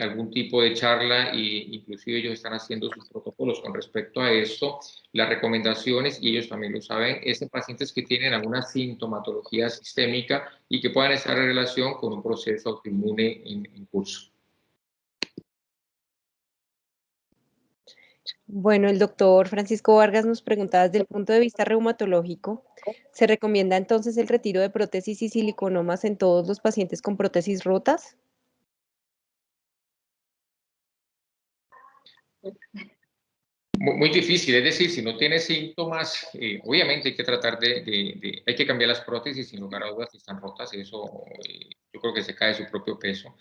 [SPEAKER 4] algún tipo de charla, e inclusive ellos están haciendo sus protocolos con respecto a esto, las recomendaciones, y ellos también lo saben, es en pacientes que tienen alguna sintomatología sistémica y que puedan estar en relación con un proceso autoinmune en curso.
[SPEAKER 1] Bueno, el doctor Francisco Vargas nos preguntaba desde el punto de vista reumatológico, ¿se recomienda entonces el retiro de prótesis y siliconomas en todos los pacientes con prótesis rotas?
[SPEAKER 4] Muy difícil, es decir, si no tiene síntomas, obviamente hay que tratar hay que cambiar las prótesis sin lugar a dudas si están rotas, eso yo creo que se cae de su propio peso.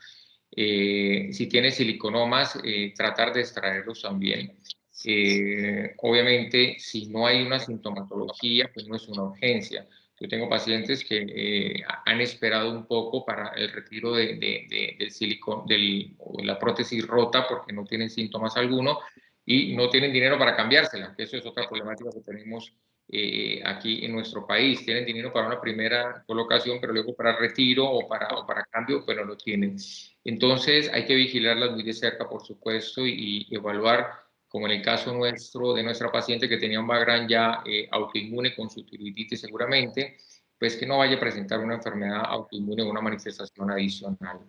[SPEAKER 4] Si tiene siliconomas, tratar de extraerlos también. Obviamente, si no hay una sintomatología, pues no es una urgencia. Yo tengo pacientes que han esperado un poco para el retiro del silicón, de la prótesis rota, porque no tienen síntomas alguno y no tienen dinero para cambiársela, que eso es otra problemática que tenemos aquí en nuestro país. Tienen dinero para una primera colocación, pero luego para retiro o para cambio, pues no lo tienen. Entonces hay que vigilarlas muy de cerca, por supuesto, y evaluar, como en el caso nuestro, de nuestra paciente que tenía un background ya autoinmune con su tiroiditis seguramente, pues que no vaya a presentar una enfermedad autoinmune o una manifestación adicional.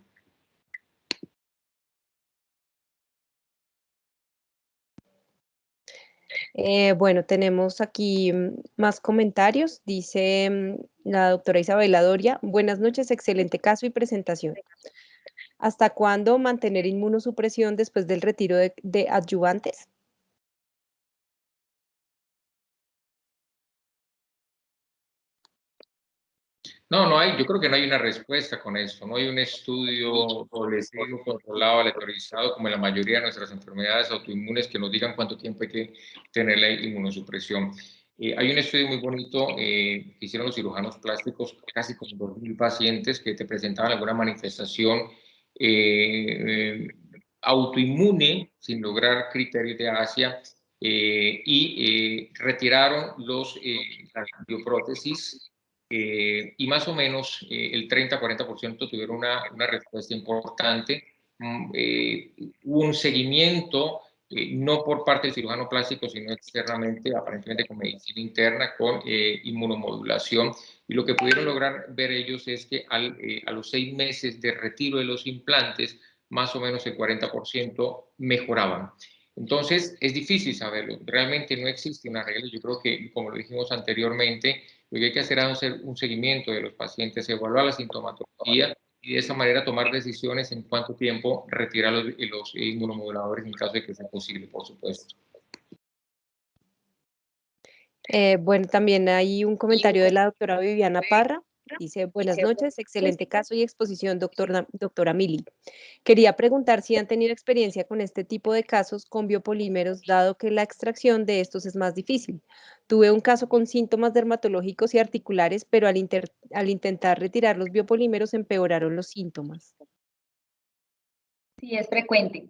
[SPEAKER 1] Bueno, tenemos aquí más comentarios. Dice la doctora Isabela Doria, buenas noches, excelente caso y presentación. ¿Hasta cuándo mantener inmunosupresión después del retiro de adyuvantes?
[SPEAKER 4] No hay, yo creo que no hay una respuesta con esto, no hay un estudio establecido, controlado, aleatorizado, como en la mayoría de nuestras enfermedades autoinmunes, que nos digan cuánto tiempo hay que tener la inmunosupresión. Hay un estudio muy bonito que hicieron los cirujanos plásticos, casi con 2.000 pacientes que te presentaban alguna manifestación autoinmune sin lograr criterios de Asia, y retiraron las bioprótesis. Y más o menos el 30-40% tuvieron una respuesta importante. Hubo un seguimiento, no por parte del cirujano plástico, sino externamente, aparentemente con medicina interna, con inmunomodulación. Y lo que pudieron lograr ver ellos es que a los 6 meses de retiro de los implantes, más o menos el 40% mejoraban. Entonces, es difícil saberlo. Realmente no existe una regla. Yo creo que, como lo dijimos anteriormente, Lo que hay que hacer es hacer un seguimiento de los pacientes, evaluar la sintomatología y de esa manera tomar decisiones en cuánto tiempo retirar los inmunomoduladores en caso de que sea posible, por supuesto.
[SPEAKER 1] Bueno, también hay un comentario de la doctora Viviana Parra. Dice, buenas noches, excelente caso y exposición, doctora Mili. Quería preguntar si han tenido experiencia con este tipo de casos con biopolímeros, dado que la extracción de estos es más difícil. Tuve un caso con síntomas dermatológicos y articulares, pero al intentar retirar los biopolímeros empeoraron los síntomas.
[SPEAKER 2] Sí, es frecuente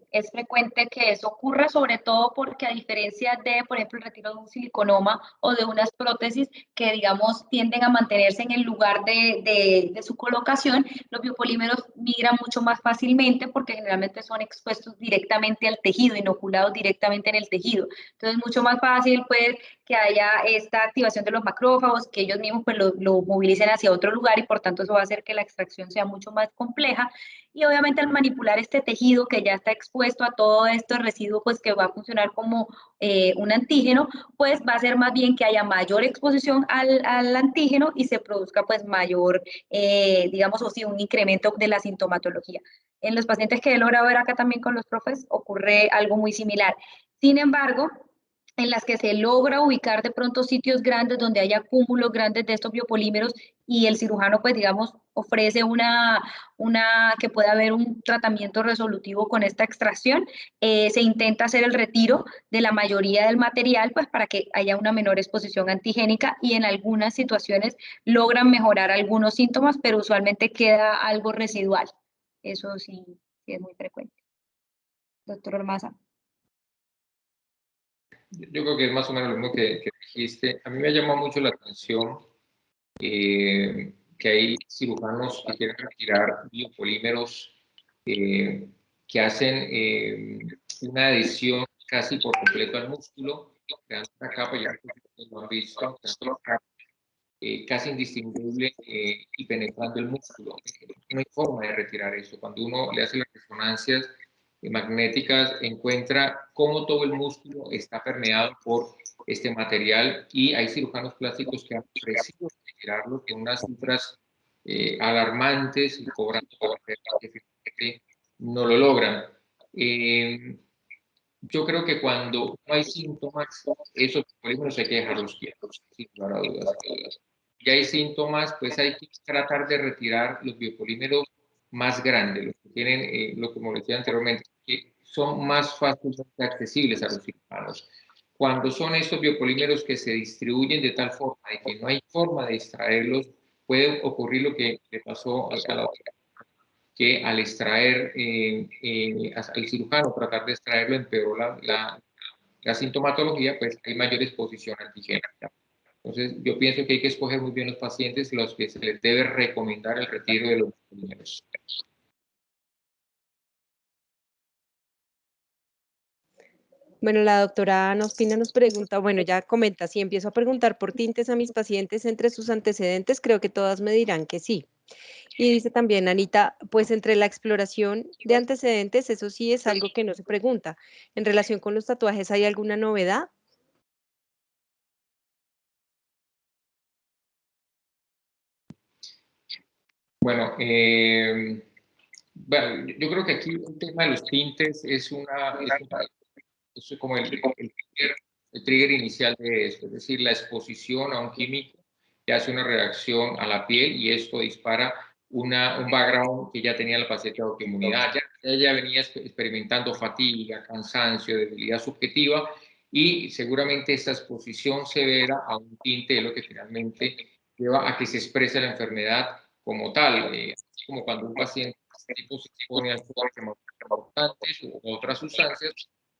[SPEAKER 2] que eso ocurra, sobre todo porque a diferencia de, por ejemplo, el retiro de un siliconoma o de unas prótesis que, digamos, tienden a mantenerse en el lugar de su colocación, los biopolímeros migran mucho más fácilmente porque generalmente son expuestos directamente al tejido, inoculados directamente en el tejido. Entonces, es mucho más fácil, pues, que haya esta activación de los macrófagos, que ellos mismos, pues, lo movilicen hacia otro lugar y, por tanto, eso va a hacer que la extracción sea mucho más compleja. Y obviamente al manipular este tejido que ya está expuesto a todo este residuo, pues que va a funcionar como un antígeno, pues va a ser más bien que haya mayor exposición al antígeno y se produzca pues mayor, digamos, o sí, un incremento de la sintomatología. En los pacientes que he logrado ver acá también con los profes ocurre algo muy similar. Sin embargo, en las que se logra ubicar de pronto sitios grandes donde haya cúmulos grandes de estos biopolímeros y el cirujano, pues digamos, ofrece que pueda haber un tratamiento resolutivo con esta extracción, se intenta hacer el retiro de la mayoría del material, pues para que haya una menor exposición antigénica y en algunas situaciones logran mejorar algunos síntomas, pero usualmente queda algo residual. Eso sí, sí es muy frecuente. Doctor Ormaza.
[SPEAKER 4] Yo creo que es más o menos lo mismo que dijiste. A mí me llama mucho la atención que hay cirujanos que quieren retirar biopolímeros que hacen una adhesión casi por completo al músculo, creando una capa, ya lo han visto, casi indistinguible y penetrando el músculo. No hay forma de retirar eso. Cuando uno le hace las resonancias magnéticas, encuentra cómo todo el músculo está permeado por este material y hay cirujanos plásticos que han ofrecido retirarlo con unas cifras alarmantes y cobrando que no lo logran. Yo creo que cuando no hay síntomas, esos polímeros hay que dejarlos quietos, sin lugar a dudas. Ya hay síntomas, pues hay que tratar de retirar los biopolímeros más grandes, los que tienen, lo como decía anteriormente, que son más fácilmente accesibles a los cirujanos. Cuando son estos biopolímeros que se distribuyen de tal forma de que no hay forma de extraerlos, puede ocurrir lo que le pasó a la otra, que al extraer, al cirujano tratar de extraerlo empeoró la sintomatología, pues hay mayor exposición antigénica. Entonces, yo pienso que hay que escoger muy bien los pacientes los que se les debe recomendar el retiro de los polímeros.
[SPEAKER 1] Bueno, la doctora Ana Ospina nos pregunta, bueno, ya comenta, si empiezo a preguntar por tintes a mis pacientes entre sus antecedentes, creo que todas me dirán que sí. Y dice también Anita, pues entre la exploración de antecedentes, eso sí es algo que no se pregunta. En relación con los tatuajes, ¿hay alguna novedad?
[SPEAKER 4] Bueno, yo creo que aquí el tema de los tintes es como el trigger inicial de esto, es decir, la exposición a un químico que hace una reacción a la piel y esto dispara un background que ya tenía la paciente de autoinmunidad. Ella venía experimentando fatiga, cansancio, debilidad subjetiva y seguramente esta exposición severa a un tinte es lo que finalmente lleva a que se exprese la enfermedad como tal, como cuando un paciente tipo se expone a importantes u otras sustancias,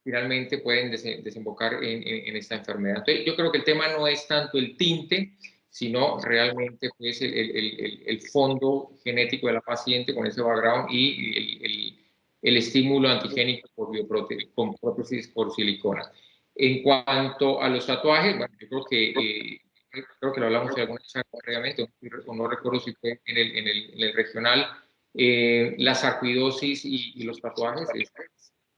[SPEAKER 4] finalmente pueden desembocar en esta enfermedad. Entonces, yo creo que el tema no es tanto el tinte, sino realmente pues, el fondo genético de la paciente con ese background y el estímulo antigénico con prótesis por silicona. En cuanto a los tatuajes, bueno, yo creo que lo hablamos en alguna charla previamente, no recuerdo si fue en el regional, la sarcoidosis y los tatuajes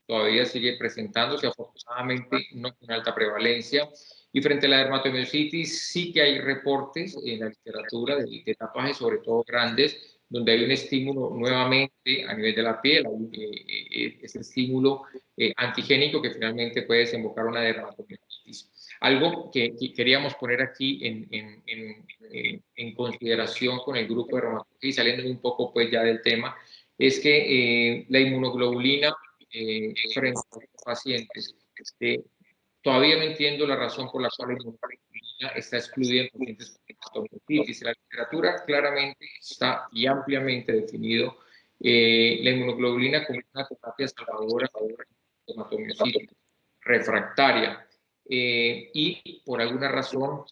[SPEAKER 4] todavía sigue presentándose, afortunadamente no con alta prevalencia. Y frente a la dermatomiositis, sí que hay reportes en la literatura de tapajes, sobre todo grandes, donde hay un estímulo nuevamente a nivel de la piel, ese estímulo antigénico que finalmente puede desembocar una dermatomiositis. Algo que queríamos poner aquí en consideración con el grupo de dermatología, y saliendo un poco pues ya del tema, es que la inmunoglobulina frente a los pacientes, todavía no entiendo la razón por la cual la inmunoglobulina está excluida en pacientes con dermatomiositis. La literatura claramente está y ampliamente definido la inmunoglobulina como una terapia salvadora de dermatomiositis refractaria. Y por alguna razón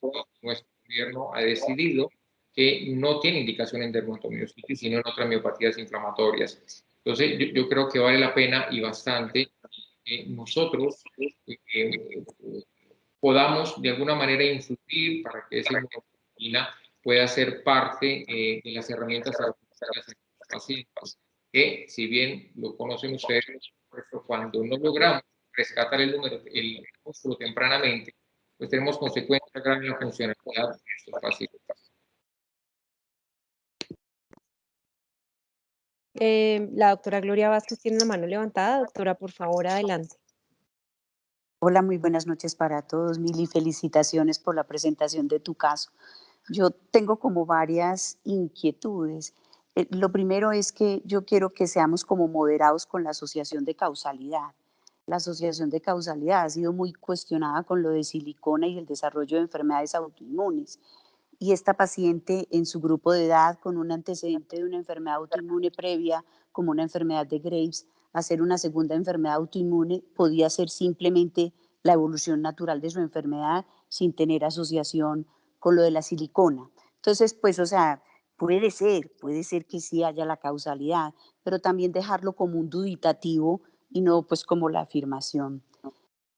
[SPEAKER 4] nuestro gobierno ha decidido que no tiene indicación en dermatomiositis, sino en otras miopatías inflamatorias. Entonces, yo creo que vale la pena y bastante que nosotros podamos de alguna manera influir para que esa inmunoglobulina pueda ser parte de las herramientas terapéuticas de los pacientes. Que, si bien lo conocen ustedes, cuando no logramos rescatar el músculo tempranamente, pues tenemos consecuencias graves en la funcionalidad de estos pacientes.
[SPEAKER 1] La doctora Gloria Vázquez tiene una mano levantada. Doctora, por favor, adelante.
[SPEAKER 7] Hola, muy buenas noches para todos, Mili. Felicitaciones por la presentación de tu caso. Yo tengo como varias inquietudes. Lo primero es que yo quiero que seamos como moderados con la asociación de causalidad. La asociación de causalidad ha sido muy cuestionada con lo de silicona y el desarrollo de enfermedades autoinmunes. Y esta paciente en su grupo de edad con un antecedente de una enfermedad autoinmune previa, como una enfermedad de Graves, hacer una segunda enfermedad autoinmune podía ser simplemente la evolución natural de su enfermedad sin tener asociación con lo de la silicona. Entonces, pues, o sea, puede ser que sí haya la causalidad, pero también dejarlo como un duditativo y no pues como la afirmación.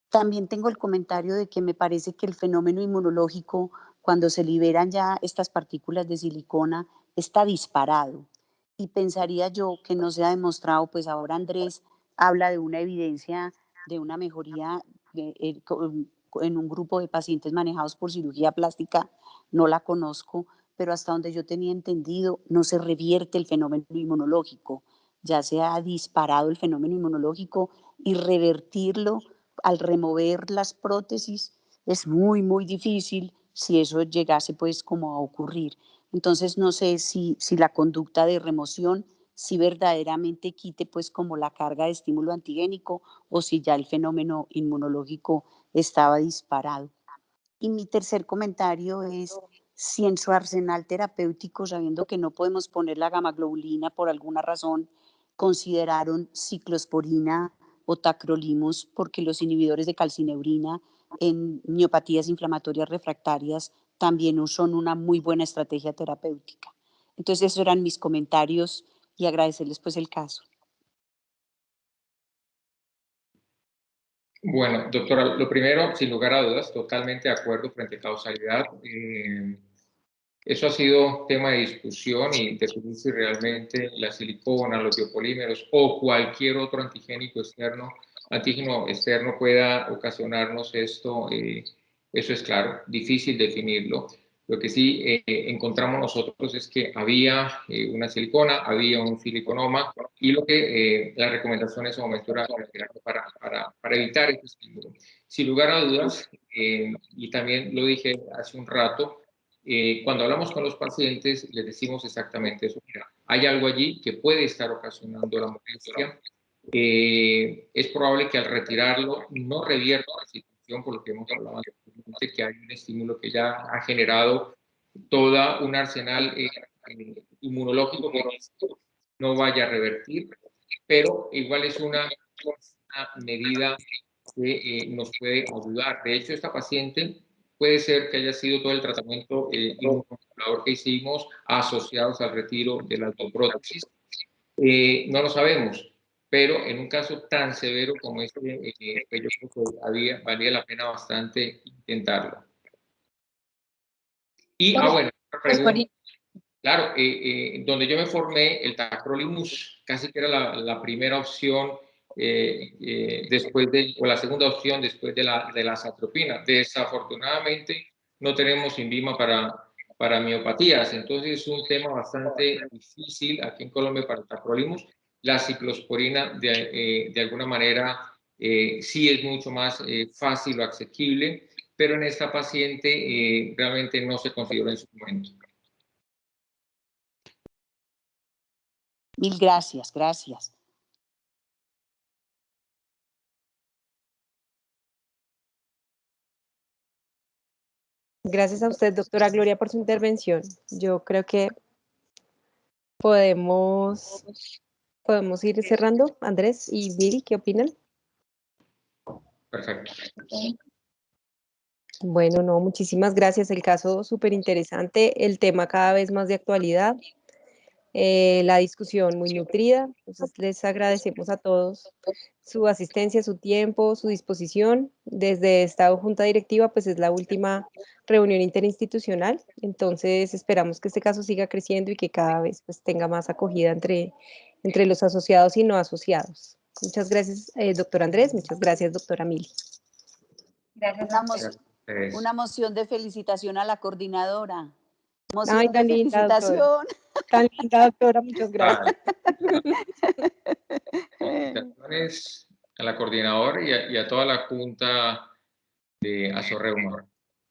[SPEAKER 7] También tengo el comentario de que me parece que el fenómeno inmunológico, cuando se liberan ya estas partículas de silicona, está disparado. Y pensaría yo que no se ha demostrado, pues ahora Andrés habla de una evidencia de una mejoría en un grupo de pacientes manejados por cirugía plástica, no la conozco, pero hasta donde yo tenía entendido, no se revierte el fenómeno inmunológico. Ya se ha disparado el fenómeno inmunológico y revertirlo al remover las prótesis es muy, muy difícil si eso llegase pues como a ocurrir. Entonces no sé si la conducta de remoción, si verdaderamente quite pues como la carga de estímulo antigénico o si ya el fenómeno inmunológico estaba disparado. Y mi tercer comentario es si en su arsenal terapéutico, sabiendo que no podemos poner la gamaglobulina por alguna razón, consideraron ciclosporina o tacrolimus, porque los inhibidores de calcineurina en miopatías inflamatorias refractarias también son una muy buena estrategia terapéutica. Entonces, esos eran mis comentarios y agradecerles pues el caso.
[SPEAKER 4] Bueno, doctora, lo primero, sin lugar a dudas, totalmente de acuerdo frente a causalidad. Eso ha sido tema de discusión y definir si realmente la silicona, los biopolímeros o cualquier otro antígeno externo pueda ocasionarnos esto. Eso es claro, difícil definirlo. Lo que sí encontramos nosotros es que había una silicona, había un siliconoma y lo que la recomendación en ese momento era para evitar este estímulo. Sin lugar a dudas, y también lo dije hace un rato, cuando hablamos con los pacientes les decimos exactamente eso. Mira, hay algo allí que puede estar ocasionando la molestia. Es probable que al retirarlo no revierta la situación, por lo que hemos hablado anteriormente, que hay un estímulo que ya ha generado toda un arsenal inmunológico que no vaya a revertir, pero igual es una medida que nos puede ayudar. De hecho, esta paciente puede ser que haya sido todo el tratamiento inmunomodulador que hicimos asociados al retiro de la autoprótesis. No lo sabemos, pero en un caso tan severo como este, pues yo creo que valía la pena bastante intentarlo. Y, bueno, pregunta. Claro, donde yo me formé, el tacrolimus casi que era la primera opción después o la segunda opción después de la azatropina. Desafortunadamente, no tenemos INVIMA para miopatías, entonces es un tema bastante difícil aquí en Colombia para el tacrolimus. La ciclosporina, de alguna manera, sí es mucho más fácil o asequible, pero en esta paciente realmente no se consideró en su momento.
[SPEAKER 7] Mil gracias, gracias.
[SPEAKER 1] Gracias a usted, doctora Gloria, por su intervención. Yo creo que podemos ir cerrando. Andrés y Viri, ¿qué opinan?
[SPEAKER 4] Perfecto.
[SPEAKER 1] Bueno, no, muchísimas gracias. El caso súper interesante, el tema cada vez más de actualidad, la discusión muy nutrida. Entonces, les agradecemos a todos su asistencia, su tiempo, su disposición. Desde esta junta directiva, pues es la última reunión interinstitucional. Entonces, esperamos que este caso siga creciendo y que cada vez pues, tenga más acogida entre los asociados y no asociados. Muchas gracias, doctor Andrés. Muchas gracias, doctora Mili.
[SPEAKER 2] Gracias.
[SPEAKER 7] Una moción de felicitación a la coordinadora. Moción
[SPEAKER 1] Ay,
[SPEAKER 7] de
[SPEAKER 1] tan linda,
[SPEAKER 7] felicitación.
[SPEAKER 1] doctora. Tan linda, doctora. Muchas gracias.
[SPEAKER 4] Felicitaciones a la coordinadora y a toda la junta de Azorreuma.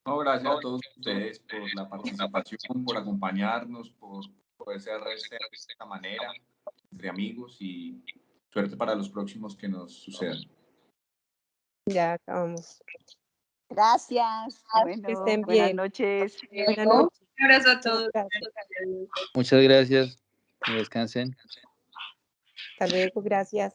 [SPEAKER 8] No, gracias a todos ustedes por la participación, por acompañarnos, por poder cerrar de esta manera, entre amigos, y suerte para los próximos que nos sucedan.
[SPEAKER 1] Ya acabamos.
[SPEAKER 7] Gracias. Bueno,
[SPEAKER 1] Que estén
[SPEAKER 7] buenas
[SPEAKER 1] bien.
[SPEAKER 7] noches.
[SPEAKER 1] Buenas noches.
[SPEAKER 5] Un abrazo a todos.
[SPEAKER 1] Gracias.
[SPEAKER 9] Muchas gracias. Que descansen.
[SPEAKER 1] Hasta luego. Gracias.